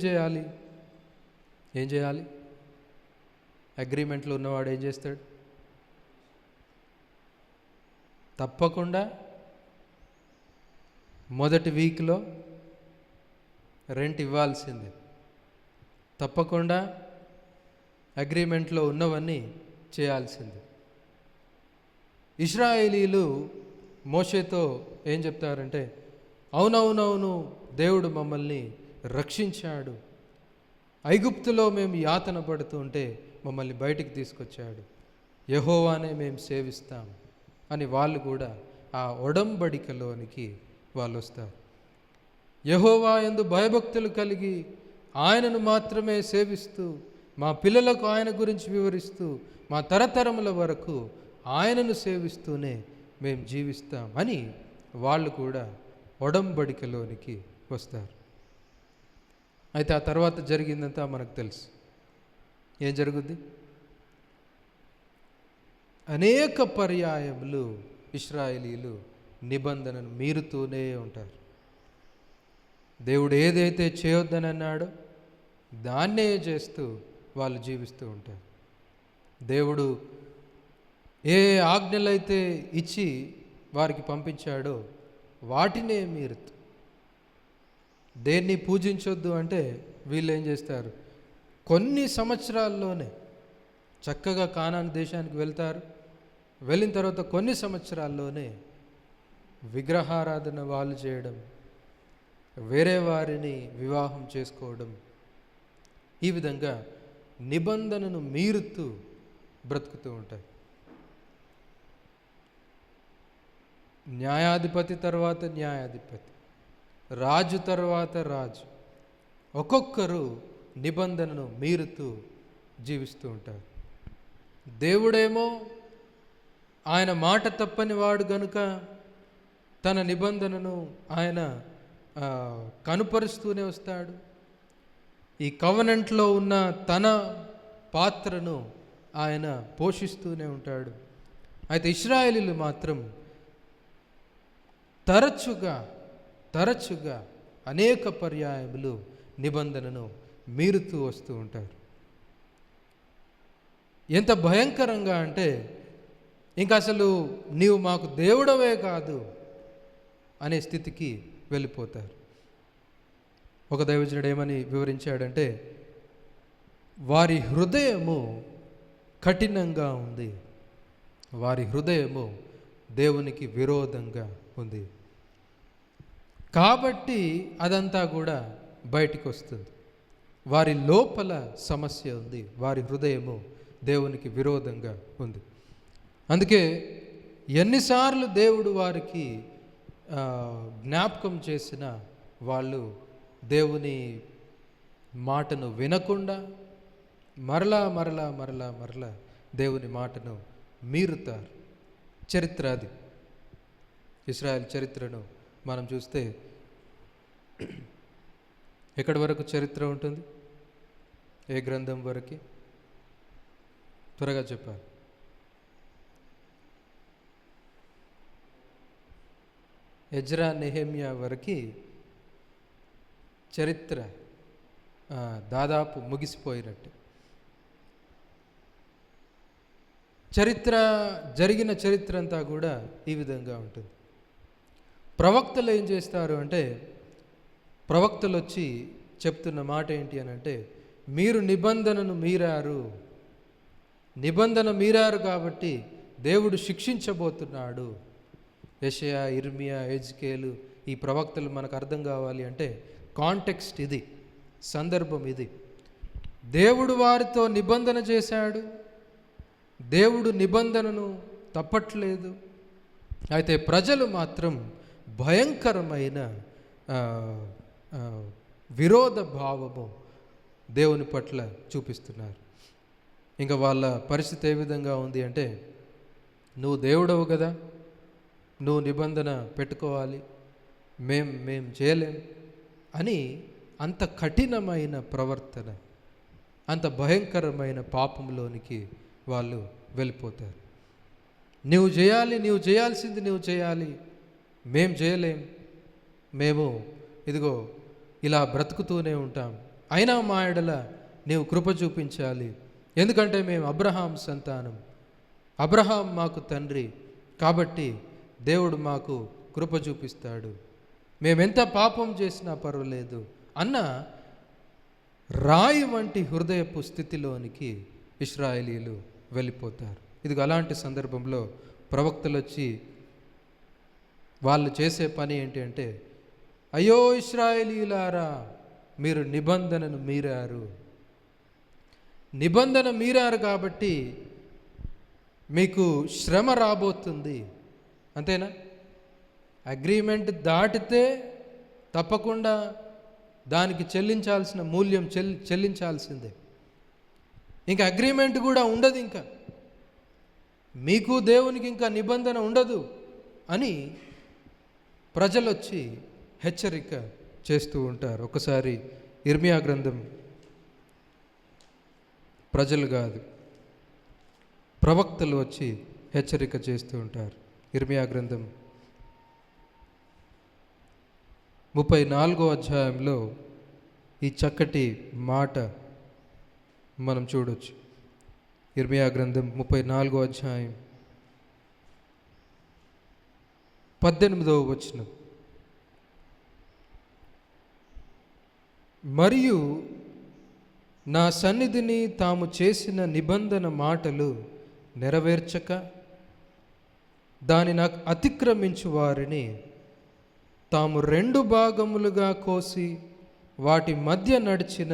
చేయాలి? అగ్రిమెంట్లో ఉన్నవాడు ఏం చేస్తాడు? తప్పకుండా మొదటి వీక్లో రెంట్ ఇవ్వాల్సిందే, తప్పకుండా అగ్రిమెంట్లో ఉన్నవన్నీ చేయాల్సిందే. ఇశ్రాయేలీలు మోషేతో ఏం చెప్తారంటే, అవునవునవును, దేవుడు మమ్మల్ని రక్షించాడు, ఐగుప్తులో మేము యాతన పడుతుంటే మమ్మల్ని బయటికి తీసుకొచ్చాడు, యెహోవానే మేము సేవిస్తాం అని వాళ్ళు కూడా ఆ ఒడంబడికలోనికి వాళ్ళు వస్తారు. యెహోవా యందు భయభక్తులు కలిగి ఆయనను మాత్రమే సేవిస్తూ, మా పిల్లలకు ఆయన గురించి వివరిస్తూ, మా తరతరముల వరకు ఆయనను సేవిస్తూనే మేము జీవిస్తాం అని వాళ్ళు కూడా ఒడంబడికలోనికి వస్తారు. అయితే ఆ తర్వాత జరిగిందంతా మనకు తెలుసు. ఏం జరుగుద్ది? అనేక పర్యాయములు ఇశ్రాయేలీలు నిబంధనను మీరుతూనే ఉంటారు. దేవుడు ఏదైతే చేయొద్దని అన్నాడో దాన్నే చేస్తూ వాళ్ళు జీవిస్తూ ఉంటారు. దేవుడు ఏ ఆజ్ఞలైతే ఇచ్చి వారికి పంపించాడో వాటినే మీరుతూ, దేన్ని పూజించొద్దు అంటే వీళ్ళు ఏం చేస్తారు, కొన్ని సంవత్సరాల్లోనే చక్కగా కానాను దేశానికి వెళ్తారు. వెళ్ళిన తర్వాత కొన్ని సంవత్సరాల్లోనే విగ్రహారాధన వాళ్ళు చేయడం, వేరే వారిని వివాహం చేసుకోవడం, ఈ విధంగా నిబంధనను మీరుతూ బ్రతుకుతూ ఉంటాయి. న్యాయాధిపతి తర్వాత న్యాయాధిపతి, రాజు తర్వాత రాజు, ఒక్కొక్కరు నిబంధనను మీరుతూ జీవిస్తూ ఉంటారు. దేవుడేమో ఆయన మాట తప్పని వాడు గనుక తన నిబంధనను ఆయన కనుపరుస్తూనే వస్తాడు. ఈ కవనెంట్లో ఉన్న తన పాత్రను ఆయన పోషిస్తూనే ఉంటాడు. అయితే ఇశ్రాయేలీలు మాత్రం తరచుగా అనేక పర్యాయములు నిబంధనను మీరుతూ వస్తూ ఉంటారు. ఎంత భయంకరంగా అంటే ఇంకా అసలు నీవు మాకు దేవుడవే కాదు అనే స్థితికి వెళ్ళిపోతారు. ఒక దైవజనుడు ఏమని వివరించాడంటే, వారి హృదయము కఠినంగా ఉంది, వారి హృదయము దేవునికి విరోధంగా ఉంది. కాబట్టి అదంతా కూడా బయటికి వస్తుంది. వారి లోపల సమస్య ఉంది, వారి హృదయము దేవునికి విరోధంగా ఉంది. అందుకే ఎన్నిసార్లు దేవుడు వారికి జ్ఞాపకం చేసిన వాళ్ళు దేవుని మాటను వినకుండా మరలా మరలా మరలా మరలా దేవుని మాటను మీరుతారు. చరిత్ర అది. ఇశ్రాయేల్ చరిత్రను మనం చూస్తే ఎక్కడి వరకు చరిత్ర ఉంటుంది? ఏ గ్రంథం వరకు? త్వరగా చెప్పాలి. ఎజ్రా నెహెమ్యా వరకు చరిత్ర దాదాపు ముగిసిపోయినట్టు. జరిగిన చరిత్ర అంతా కూడా ఈ విధంగా ఉంటుంది. ప్రవక్తలు ఏం చేస్తారు అంటే, ప్రవక్తలు వచ్చి చెప్తున్న మాట ఏంటి అని అంటే, మీరు నిబంధన మీరారు కాబట్టి దేవుడు శిక్షించబోతున్నాడు. యెషయా, ఇర్మియా, ఎజ్కేలు, ఈ ప్రవక్తలు మనకు అర్థం కావాలి అంటే కాంటెక్స్ట్ ఇది, సందర్భం ఇది. దేవుడు వారితో నిబంధన చేశాడు, దేవుడు నిబంధనను తప్పట్లేదు. అయితే ప్రజలు మాత్రం భయంకరమైన విరోధ భావము దేవుని పట్ల చూపిస్తున్నారు. ఇంకా వాళ్ళ పరిస్థితి ఏ విధంగా ఉంది అంటే, నువ్వు దేవుడవు కదా, నువ్వు నిబంధన పెట్టుకోవాలి, మేం చేయలేం అని అంత కఠినమైన ప్రవర్తన, అంత భయంకరమైన పాపంలోనికి వాళ్ళు వెళ్ళిపోతారు. నువ్వు చేయాల్సింది నువ్వు చేయాలి, మేం చేయలేం, మేము ఇదిగో ఇలా బ్రతుకుతూనే ఉంటాం, అయినా మా ఎడల నీవు కృప చూపించాలి, ఎందుకంటే మేము అబ్రహాం సంతానం, అబ్రహాం మాకు తండ్రి, కాబట్టి దేవుడు మాకు కృప చూపిస్తాడు, మేమెంత పాపం చేసినా పర్వాలేదు అన్న రాయి వంటి హృదయపు స్థితిలోనికి ఇశ్రాయేలీలు వెళ్ళిపోతారు. ఇదిగో అలాంటి సందర్భంలో ప్రవక్తలు వచ్చి వాళ్ళు చేసే పని ఏంటి అంటే, అయ్యో ఇశ్రాయేలీయులారా, మీరు నిబంధన మీరారు కాబట్టి మీకు శ్రమ రాబోతుంది, అంతేనా? అగ్రిమెంట్ దాటితే తప్పకుండా దానికి చెల్లించాల్సిన మూల్యం చెల్లించాల్సిందే. ఇంకా అగ్రిమెంట్ కూడా ఉండదు, ఇంకా మీకు దేవునికి ఇంకా నిబంధన ఉండదు అని ప్రజలు వచ్చి హెచ్చరిక చేస్తూ ఉంటారు. ఒకసారి ఇర్మియా గ్రంథం, ప్రజలు కాదు ప్రవక్తలు వచ్చి హెచ్చరిక చేస్తూ ఉంటారు. ఇర్మియా గ్రంథం 34వ అధ్యాయంలో ఈ చక్కటి మాట మనం చూడొచ్చు. ఇర్మియా గ్రంథం 34వ అధ్యాయం 18వ వచనం. మరియు నా సన్నిధిని తాము చేసిన నిబంధన మాటలు నెరవేర్చక దానిని అతిక్రమించు వారిని తాము 2 భాగములుగా కోసి వాటి మధ్య నడిచిన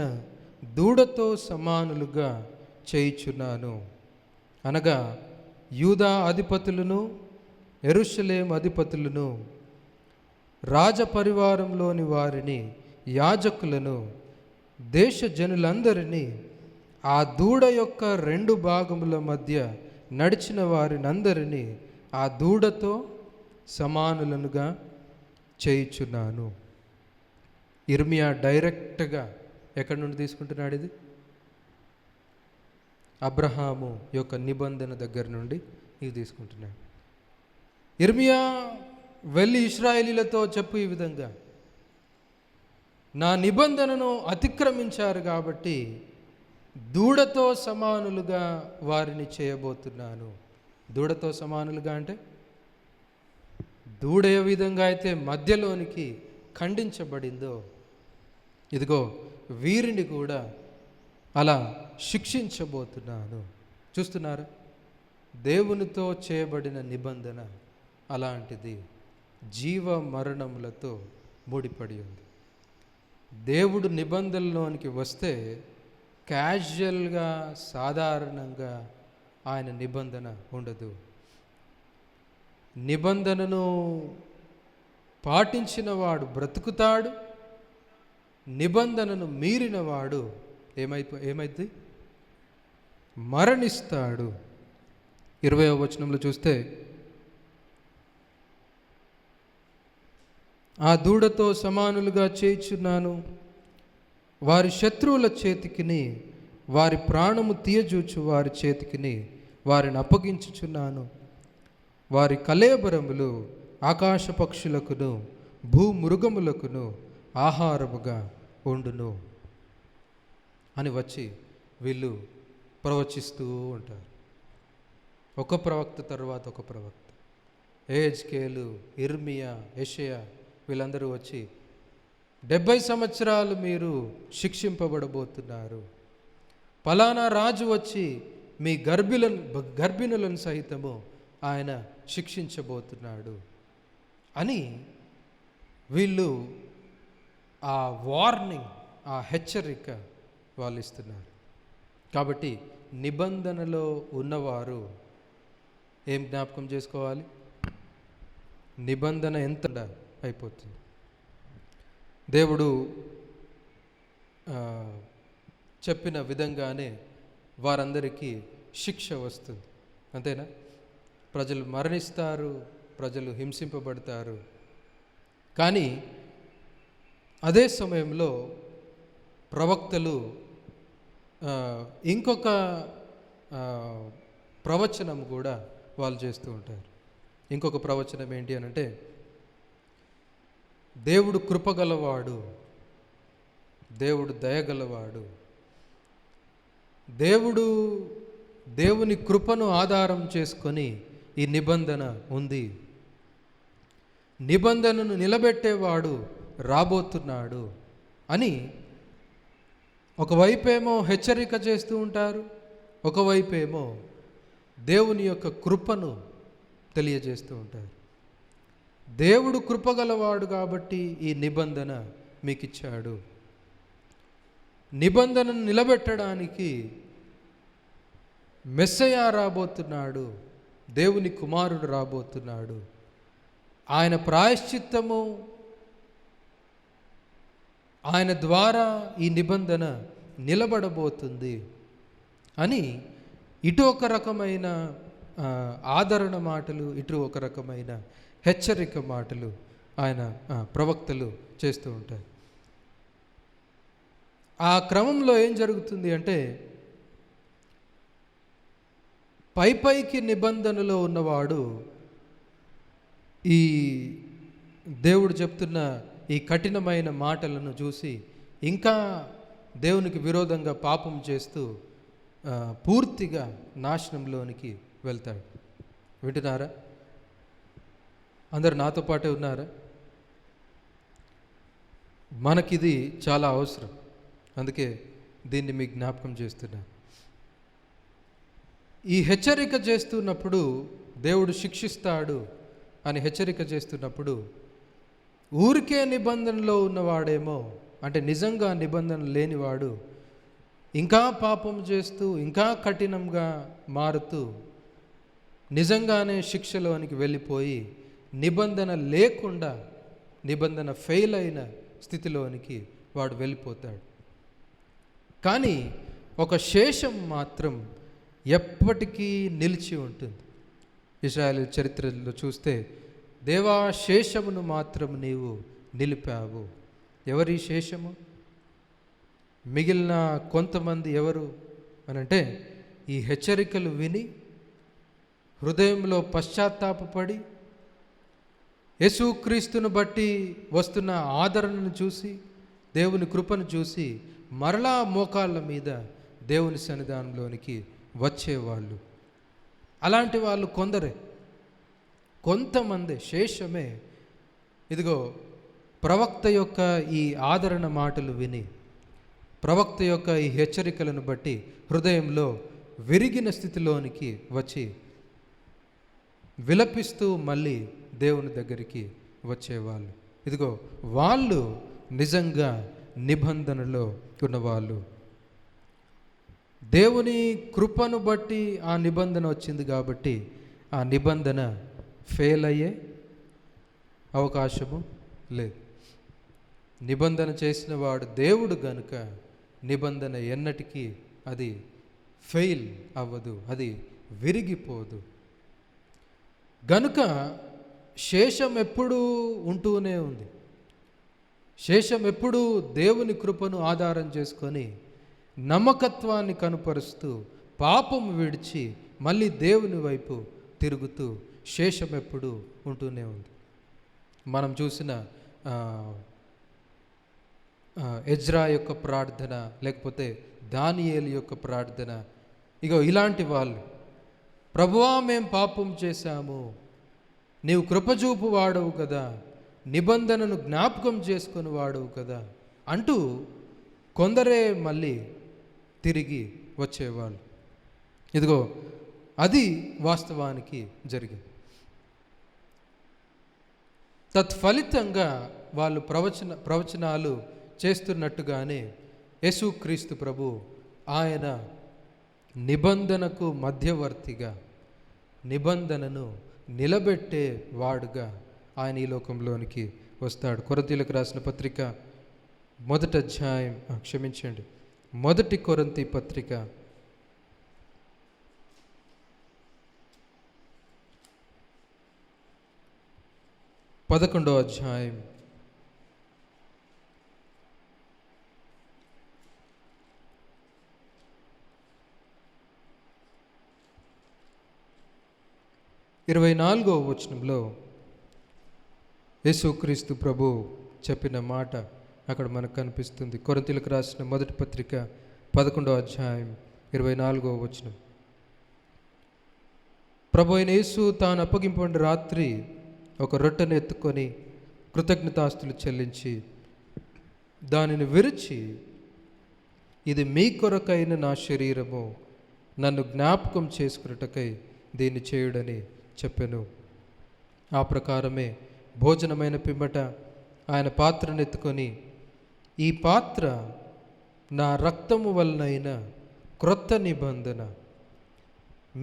దూడతో సమానులుగా చేయుచున్నాను. అనగా యూదా అధిపతులను, యెరూషలేము అధిపతులను, రాజపరివారంలోని వారిని, యాజకులను, దేశ జనులందరినీ, ఆ దూడ యొక్క 2 భాగముల మధ్య నడిచిన వారినందరినీ ఆ దూడతో సమానులనుగా చేయుచున్నాను. ఇర్మియా డైరెక్ట్గా ఎక్కడి నుండి తీసుకుంటున్నాడు? ఇది అబ్రహాము యొక్క నిబంధన దగ్గర నుండి ఇది తీసుకుంటున్నాడు. ఇర్మియా వెళ్ళి ఇశ్రాయేలీలతో చెప్పు ఈ విధంగా, నా నిబంధనను అతిక్రమించారు కాబట్టి దూడతో సమానులుగా వారిని చేయబోతున్నాను. దూడతో సమానులుగా అంటే దూడ ఏ విధంగా అయితే మధ్యలోనికి ఖండించబడిందో, ఇదిగో వీరిని కూడా అలా శిక్షించబోతున్నాను. చూస్తున్నారా? దేవునితో చేయబడిన నిబంధన అలాంటిది, జీవ మరణములతో ముడిపడి ఉంది. దేవుడు నిబంధనలోనికి వస్తే క్యాజువల్గా, సాధారణంగా ఆయన నిబంధన ఉండదు. నిబంధనను పాటించిన వాడు బ్రతుకుతాడు, నిబంధనను మీరిన వాడు ఏమైంది? మరణిస్తాడు. 20వ వచనంలో చూస్తే, ఆ దూడతో సమానులుగా చేయుచున్నాను, వారి శత్రువుల చేతికిని, వారి ప్రాణము తీయజూచు వారి చేతికిని వారిని అప్పగించుచున్నాను. వారి కళేబరములు ఆకాశ పక్షులకును భూమృగములకును ఆహారముగా ఉండును అని వచ్చి వీళ్ళు ప్రవచిస్తూ ఉంటారు. ఒక ప్రవక్త తర్వాత ఒక ప్రవక్త, ఎహెజ్కేలు, ఇర్మియా, యెషయా వీళ్ళందరూ వచ్చి 70 సంవత్సరాలు మీరు శిక్షింపబడబోతున్నారు, ఫలానా రాజు వచ్చి మీ గర్భిణులను సహితము ఆయన శిక్షించబోతున్నాడు అని వీళ్ళు ఆ వార్నింగ్, ఆ హెచ్చరిక వాళ్ళు ఇస్తున్నారు. కాబట్టి నిబంధనలో ఉన్నవారు ఏం జ్ఞాపకం చేసుకోవాలి? నిబంధన ఎంత అయిపోతుంది. దేవుడు చెప్పిన విధంగానే వారందరికీ శిక్ష వస్తుంది, అంతేనా? ప్రజలు మరణిస్తారు, ప్రజలు హింసింపబడతారు. కానీ అదే సమయంలో ప్రవక్తలు ఇంకొక ప్రవచనం కూడా వాళ్ళు చేస్తూ ఉంటారు. ఇంకొక ప్రవచనం ఏంటి అని అంటే, దేవుడు కృపగలవాడు, దేవుడు దయగలవాడు, దేవుని కృపను ఆధారం చేసుకొని ఈ నిబంధన ఉంది, నిబంధనను నిలబెట్టేవాడు రాబోతున్నాడు అని ఒకవైపేమో హెచ్చరిక చేస్తూ ఉంటారు, ఒకవైపేమో దేవుని యొక్క కృపను తెలియజేస్తూ ఉంటారు. దేవుడు కృపగలవాడు కాబట్టి ఈ నిబంధన మీకు ఇచ్చాడు. నిబంధనను నిలబెట్టడానికి మెస్సయా రాబోతున్నాడు, దేవుని కుమారుడు రాబోతున్నాడు, ఆయన ప్రాయశ్చిత్తము, ఆయన ద్వారా ఈ నిబంధన నిలబడబోతుంది అని ఇటు ఒక రకమైన ఆదరణ మాటలు, ఇటు ఒక రకమైన హెచ్చరిక మాటలు ఆయన ప్రవక్తలు చేస్తూ ఉంటారు. ఆ క్రమంలో ఏం జరుగుతుంది అంటే, పైకి నిబంధనలో ఉన్నవాడు ఈ దేవుడు చెప్తున్న ఈ కఠినమైన మాటలను చూసి ఇంకా దేవునికి విరోధంగా పాపం చేస్తూ పూర్తిగా నాశనంలోనికి వెళ్తాడు. వింటున్నారా? అందరు నాతో పాటే ఉన్నారా? మనకిది చాలా అవసరం, అందుకే దీన్ని మీకు జ్ఞాపకం చేస్తున్నా. ఈ హెచ్చరిక చేస్తున్నప్పుడు, దేవుడు శిక్షిస్తాడు అని హెచ్చరిక చేస్తున్నప్పుడు, ఊరికే నిబంధనలో ఉన్నవాడేమో, అంటే నిజంగా నిబంధన లేనివాడు ఇంకా పాపం చేస్తూ ఇంకా కఠినంగా మారుతూ నిజంగానే శిక్షలోనికి వెళ్ళిపోయి నిబంధన లేకుండా, నిబంధన ఫెయిల్ అయిన స్థితిలోనికి వాడు వెళ్ళిపోతాడు. కానీ ఒక శేషం మాత్రం ఎప్పటికీ నిలిచి ఉంటుంది. ఇశ్రాయేలు చరిత్రలో చూస్తే, దేవా శేషమును మాత్రం నీవు నిలిపావు. ఎవరి శేషము? మిగిలిన కొంతమంది ఎవరు అనంటే, ఈ హెచ్చరికలు విని హృదయంలో పశ్చాత్తాపపడి యేసుక్రీస్తును బట్టి వస్తున్న ఆదరణను చూసి, దేవుని కృపను చూసి మరలా మోకాళ్ళ మీద దేవుని సన్నిధానంలోనికి వచ్చేవాళ్ళు. అలాంటి వాళ్ళు కొందరే, కొంతమంది శేషమే. ఇదిగో ప్రవక్త యొక్క ఈ ఆదరణ మాటలు విని, ప్రవక్త యొక్క ఈ హెచ్చరికలను బట్టి హృదయంలో విరిగిన స్థితిలోనికి వచ్చి విలపిస్తూ మళ్ళీ దేవుని దగ్గరికి వచ్చేవాళ్ళు. ఇదిగో వాళ్ళు నిజంగా నిబంధనలో ఉన్నవాళ్ళు. దేవుని కృపను బట్టి ఆ నిబంధన వచ్చింది కాబట్టి ఆ నిబంధన ఫెయిల్ అయ్యే అవకాశము లేదు. నిబంధన చేసిన వాడు దేవుడు గనుక నిబంధన ఎన్నటికీ అది ఫెయిల్ అవ్వదు, అది విరిగిపోదు. గనుక శేషం ఎప్పుడూ ఉంటూనే ఉంది. శేషం ఎప్పుడూ దేవుని కృపను ఆధారం చేసుకొని నమ్మకత్వాన్ని కనుపరుస్తూ పాపం విడిచి మళ్ళీ దేవుని వైపు తిరుగుతూ శేషం ఎప్పుడూ ఉంటూనే ఉంది. మనం చూసిన ఎజ్రా యొక్క ప్రార్థన, లేకపోతే దానియేలు యొక్క ప్రార్థన, ఇగో ఇలాంటి వాళ్ళు, ప్రభువా మేము పాపం చేశాము, నీవు కృపచూపు వాడవు కదా, నిబంధనను జ్ఞాపకం చేసుకొని వాడవు కదా అంటూ కొందరే మళ్ళీ తిరిగి వచ్చేవాళ్ళు. ఇదిగో అది వాస్తవానికి జరిగింది. తత్ఫలితంగా వాళ్ళు ప్రవచనాలు చేస్తున్నట్టుగానే యేసుక్రీస్తు ప్రభు ఆయన నిబంధనకు మధ్యవర్తిగా, నిబంధనను నిలబెట్టే వాడుగా ఆయన ఈ లోకంలోనికి వస్తాడు. కొరింథీయులకు రాసిన పత్రిక 1వ అధ్యాయం, క్షమించండి, 1 కొరింథీ పత్రిక 11వ అధ్యాయం 24వ వచనంలో యేసుక్రీస్తు ప్రభు చెప్పిన మాట అక్కడ మనకు కనిపిస్తుంది. కొరింథీయులకు రాసిన 1వ పత్రిక 11వ అధ్యాయం 24వ వచనం. ప్రభు అయిన యేసు తాను అప్పగింపబడిన రాత్రి ఒక రొట్టెను ఎత్తుకొని కృతజ్ఞతాస్తులు చెల్లించి దానిని విరిచి, ఇది మీ కొరకైన నా శరీరము, నన్ను జ్ఞాపకం చేసుకున్నటకై దీన్ని చేయుడని చెప్పెను. ఆ ప్రకారమే భోజనమైన పిమ్మట ఆయన పాత్రను ఎత్తుకొని, ఈ పాత్ర నా రక్తము వలనైన క్రొత్త నిబంధన,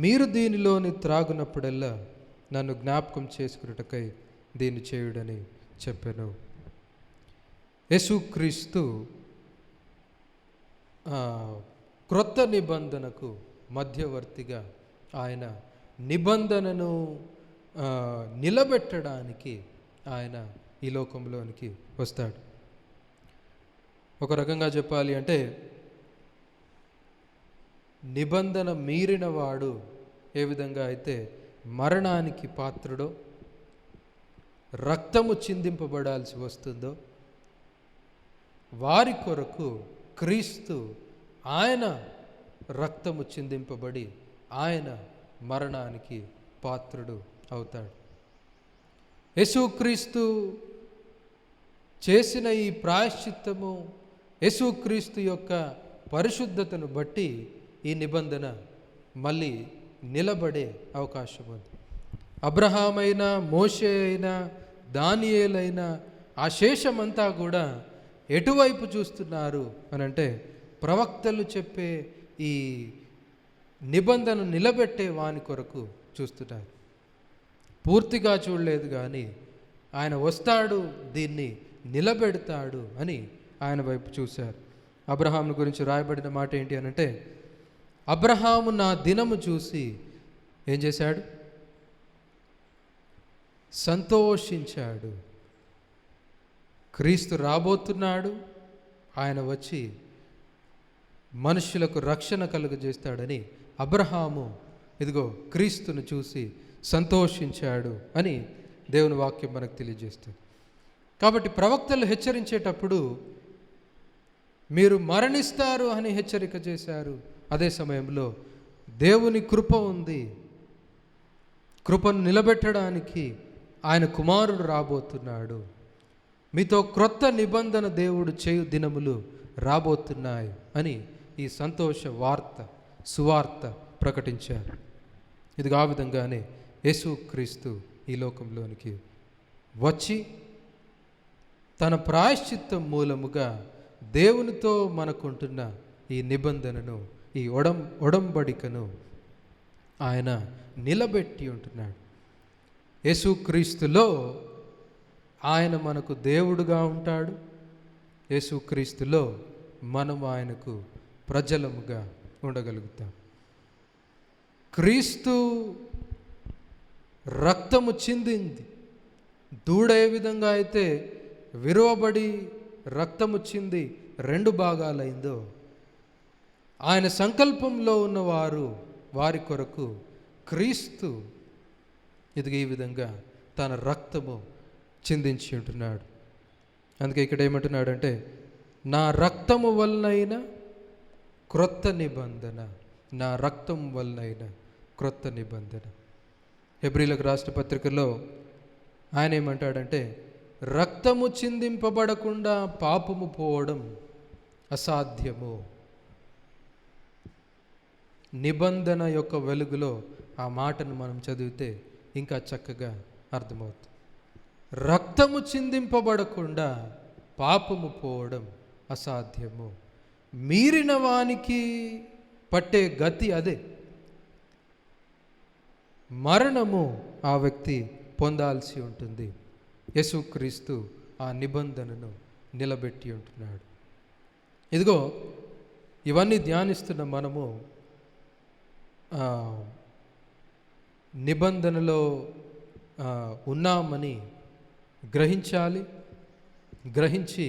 మీరు దీనిలోని త్రాగునప్పుడల్లా నన్ను జ్ఞాపకం చేసుకున్నటకై దీన్ని చేయుడని చెప్పెను. యేసుక్రీస్తు క్రొత్త నిబంధనకు మధ్యవర్తిగా ఆయన నిబంధనను నిలబెట్టడానికి ఆయన ఈ లోకంలోనికి వస్తాడు. ఒక రకంగా చెప్పాలి అంటే నిబంధన మీరిన వాడు ఏ విధంగా అయితే మరణానికి పాత్రుడో, రక్తము చిందింపబడాల్సి వస్తుందో, వారి కొరకు క్రీస్తు ఆయన రక్తము చిందింపబడి ఆయన మరణానికి పాత్రుడు అవుతాడు. యేసుక్రీస్తు చేసిన ఈ ప్రాయశ్చిత్తము, యేసుక్రీస్తు యొక్క పరిశుద్ధతను బట్టి ఈ నిబంధన మళ్ళీ నిలబడే అవకాశం ఉంది. అబ్రహామైనా, మోషే అయినా, దానియేలైనా ఆ శేషమంతా కూడా ఎటువైపు చూస్తున్నారు అనంటే ప్రవక్తలు చెప్పే ఈ నిబంధన నిలబెట్టే వాని కొరకు చూస్తున్నారు. పూర్తిగా చూడలేదు, కానీ ఆయన వస్తాడు, దీన్ని నిలబెడతాడు అని ఆయన వైపు చూశారు. అబ్రహాము గురించి రాయబడిన మాట ఏంటి అనంటే, అబ్రహాము నా దినము చూసి ఏం చేశాడు? సంతోషించాడు. క్రీస్తు రాబోతున్నాడు, ఆయన వచ్చి మనుషులకు రక్షణ కలుగజేస్తాడని అబ్రహాము ఇదిగో క్రీస్తును చూసి సంతోషించాడు అని దేవుని వాక్యం మనకు తెలియజేస్తుంది. కాబట్టి ప్రవక్తలు హెచ్చరించేటప్పుడు మీరు మరణిస్తారు అని హెచ్చరిక చేశారు. అదే సమయంలో దేవుని కృప ఉంది, కృపను నిలబెట్టడానికి ఆయన కుమారుడు రాబోతున్నాడు, మీతో క్రొత్త నిబంధన దేవుడు చేయు దినములు రాబోతున్నాయి అని ఈ సంతోష వార్త, సువార్త ప్రకటించారు. ఇది ఆ విధంగానే యేసుక్రీస్తు ఈ లోకంలోనికి వచ్చి తన ప్రాయశ్చిత్తం మూలముగా దేవునితో మనకుంటున్న ఈ నిబంధనను, ఈ ఒడంబడికను ఆయన నిలబెట్టి ఉంటున్నాడు. యేసుక్రీస్తులో ఆయన మనకు దేవుడుగా ఉంటాడు. యేసుక్రీస్తులో మనం ఆయనకు ప్రజలముగా ఉండగలుగుతాం. క్రీస్తు రక్తము చిందింది. దూడ ఏ విధంగా అయితే విరువబడి రక్తము చింది 2 భాగాలైందో, ఆయన సంకల్పంలో ఉన్నవారు వారి కొరకు క్రీస్తు ఈ విధంగా తన రక్తము చిందించి ఉంటున్నాడు. అందుకే ఇక్కడ ఏమంటున్నాడంటే, నా రక్తము వలనైన క్రొత్త నిబంధన, నా రక్తం వలనైన క్రొత్త నిబంధన. హెబ్రీలకు రాసిన పత్రికలో ఆయన ఏమంటాడంటే, రక్తము చిందింపబడకుండా పాపము పోవడం అసాధ్యము. నిబంధన యొక్క వెలుగులో ఆ మాటను మనం చదివితే ఇంకా చక్కగా అర్థమవుతుంది. రక్తము చిందింపబడకుండా పాపము పోవడం అసాధ్యము. మీరిన వానికి పట్టే గతి అదే. మరణము ఆ వ్యక్తి పొందాల్సి ఉంటుంది. యేసుక్రీస్తు ఆ నిబంధనను నిలబెట్టి ఉంటున్నాడు. ఇదిగో ఇవన్నీ ధ్యానిస్తున్న మనము నిబంధనలో ఉన్నామని గ్రహించాలి. గ్రహించి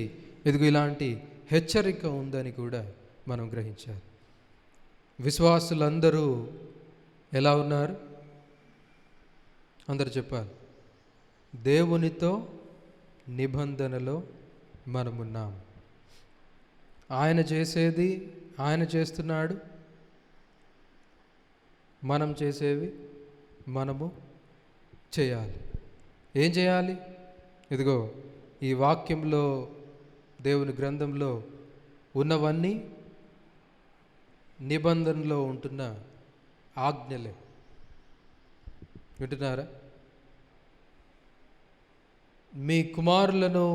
ఇదిగో ఇలాంటి హెచ్చరిక ఉందని కూడా మనం గ్రహించాలి. విశ్వాసులందరూ ఎలా ఉన్నారు? అందరు చెప్పాలి, దేవునితో నిబంధనలో మనమున్నాం. ఆయన చేసేది ఆయన చేస్తున్నాడు, మనం చేసేవి మనము చేయాలి. ఏం చేయాలి? ఇదిగో ఈ వాక్యంలో, దేవుని గ్రంథంలో ఉన్నవన్నీ నిబంధనలో ఉంటున్న ఆజ్ఞలే. వింటున్నారా? మీ కుమారులను,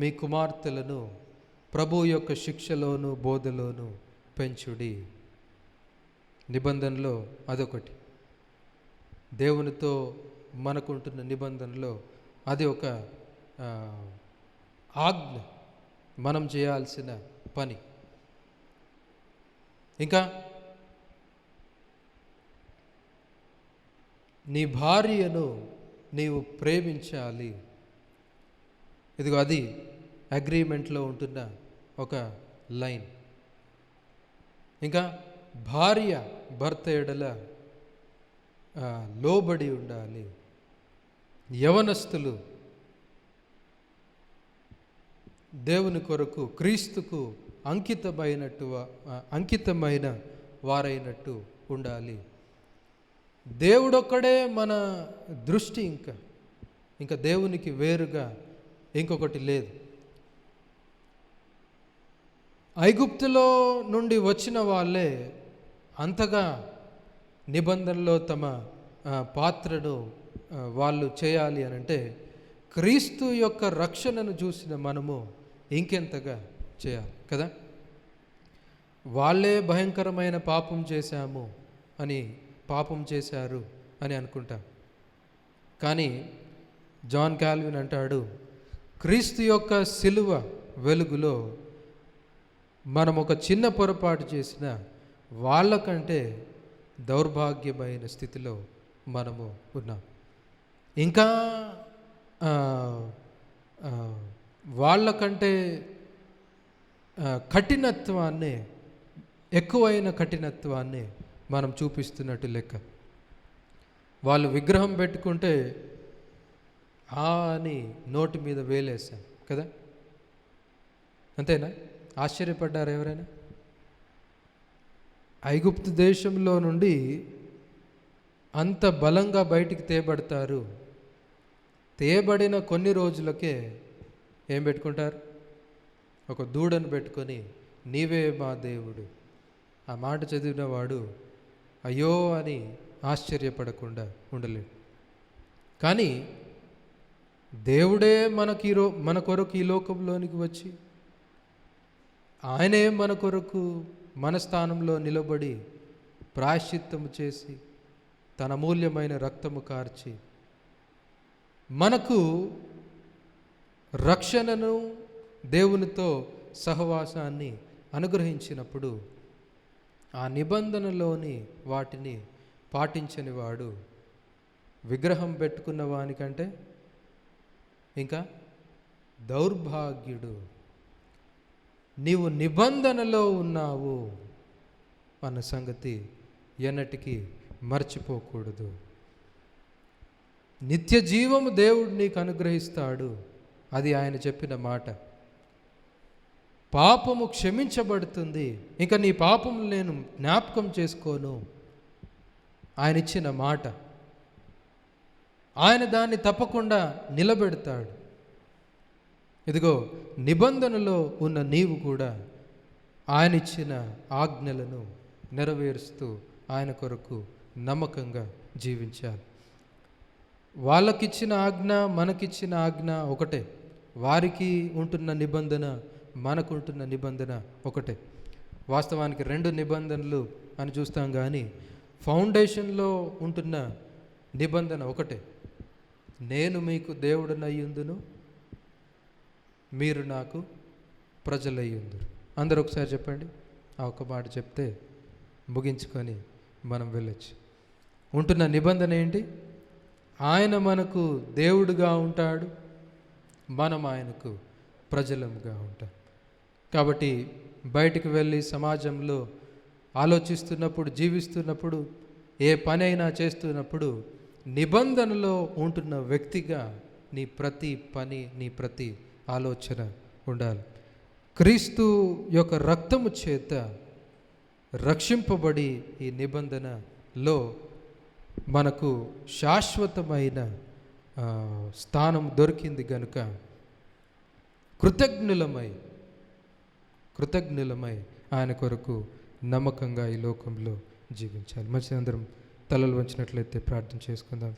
మీ కుమార్తెలను ప్రభు యొక్క శిక్షలోను బోధలోను పెంచుడి. నిబంధనలో అదొకటి. దేవునితో మనకుంటున్న నిబంధనలో అది ఒక ఆజ్ఞ, మనం చేయాల్సిన పని. ఇంకా నీ భార్యను నీవు ప్రేమించాలి. ఇదిగో అది అగ్రిమెంట్లో ఉంటున్న ఒక లైన్. ఇంకా భార్య భర్త ఎడల లోబడి ఉండాలి. యవనస్తులు దేవుని కొరకు క్రీస్తుకు అంకితమైన వారైనట్టు ఉండాలి. దేవుడొక్కడే మన దృష్టి. ఇంకా దేవునికి వేరుగా ఇంకొకటి లేదు. ఐగుప్తులో నుండి వచ్చిన వాళ్ళే అంతగా నిబంధనలో తమ పాత్రను వాళ్ళు చేయాలి అనంటే, క్రీస్తు యొక్క రక్షణను చూసిన మనము ఇంకెంతగా చేయాలి కదా. వాళ్ళే భయంకరమైన పాపం చేశాము అని, పాపం చేశారు అని అనుకుంటాం. కానీ జాన్ కాల్విన్ అంటాడు, క్రీస్తు యొక్క సిలువ వెలుగులో మనం ఒక చిన్న పొరపాటు చేసిన వాళ్ళకంటే దౌర్భాగ్యమైన స్థితిలో మనము ఉన్నాం. ఇంకా వాళ్ళకంటే కఠినత్వాన్ని, ఎక్కువైన కఠినత్వాన్ని మనం చూపిస్తున్నట్టు లెక్క. వాళ్ళు విగ్రహం పెట్టుకుంటే అని నోటి మీద వేలేసాం కదా. అంతేనా? ఆశ్చర్యపడ్డారు ఎవరైనా? ఐగుప్తు దేశంలో నుండి అంత బలంగా బయటికి తేబడతారు. తేబడిన కొన్ని రోజులకే ఏం పెట్టుకుంటారు? ఒక దూడను పెట్టుకొని నీవే మా దేవుడు. ఆ మాట చదివిన వాడు అయ్యో అని ఆశ్చర్యపడకుండా ఉండలేడు. కానీ దేవుడే మన కొరకు ఈ లోకంలోనికి వచ్చి ఆయనే మన కొరకు మన స్థానంలో నిలబడి ప్రాయశ్చిత్తము చేసి తన అమూల్యమైన రక్తము కార్చి మనకు రక్షణను, దేవునితో సహవాసాన్ని అనుగ్రహించినప్పుడు ఆ నిబంధనలోని వాటిని పాటించని వాడు విగ్రహం పెట్టుకున్న వానికంటే ఇంకా దౌర్భాగ్యుడు. నీవు నిబంధనలో ఉన్నావు అన్న సంగతి ఎన్నటికీ మర్చిపోకూడదు. నిత్య జీవము దేవుడు నీకు అనుగ్రహిస్తాడు, అది ఆయన చెప్పిన మాట. పాపము క్షమించబడుతుంది, ఇంకా నీ పాపము నేను జ్ఞాపకం చేసుకోను, ఆయన ఇచ్చిన మాట. ఆయన దాన్ని తప్పకుండా నిలబెడతాడు. ఇదిగో నిబంధనలో ఉన్న నీవు కూడా ఆయన ఇచ్చిన ఆజ్ఞలను నెరవేరుస్తూ ఆయన కొరకు నమ్మకంగా జీవించాలి. వాళ్ళకిచ్చిన ఆజ్ఞ, మనకిచ్చిన ఆజ్ఞ ఒకటే. వారికి ఉంటున్న నిబంధన, మనకుంటున్న నిబంధన ఒకటే. వాస్తవానికి 2 నిబంధనలు అని చూస్తాం, కానీ ఫౌండేషన్లో ఉంటున్న నిబంధన ఒకటే. నేను మీకు దేవుడనయ్యుందును, మీరు నాకు ప్రజలయ్యుందురు. అందరూ ఒకసారి చెప్పండి. ఆ ఒక్క మాట చెప్తే ముగించుకొని మనం వెళ్ళొచ్చు. ఉంటున్న నిబంధన ఏంటి? ఆయన మనకు దేవుడుగా ఉంటాడు, మనం ఆయనకు ప్రజలముగా ఉంటాం. కాబట్టి బయటికి వెళ్ళి సమాజంలో ఆలోచిస్తున్నప్పుడు, జీవిస్తున్నప్పుడు, ఏ పని అయినా చేస్తున్నప్పుడు నిబంధనలో ఉంటున్న వ్యక్తిగా నీ ప్రతి పని, నీ ప్రతి ఆలోచన ఉండాలి. క్రీస్తు యొక్క రక్తము చేత రక్షింపబడి ఈ నిబంధనలో మనకు శాశ్వతమైన స్థానం దొరికింది గనుక కృతజ్ఞులమై ఆయన కొరకు నమ్మకంగా ఈ లోకంలో జీవించాలి. మంచి అందరం తలలు వంచినట్లయితే ప్రార్థన చేసుకుందాం.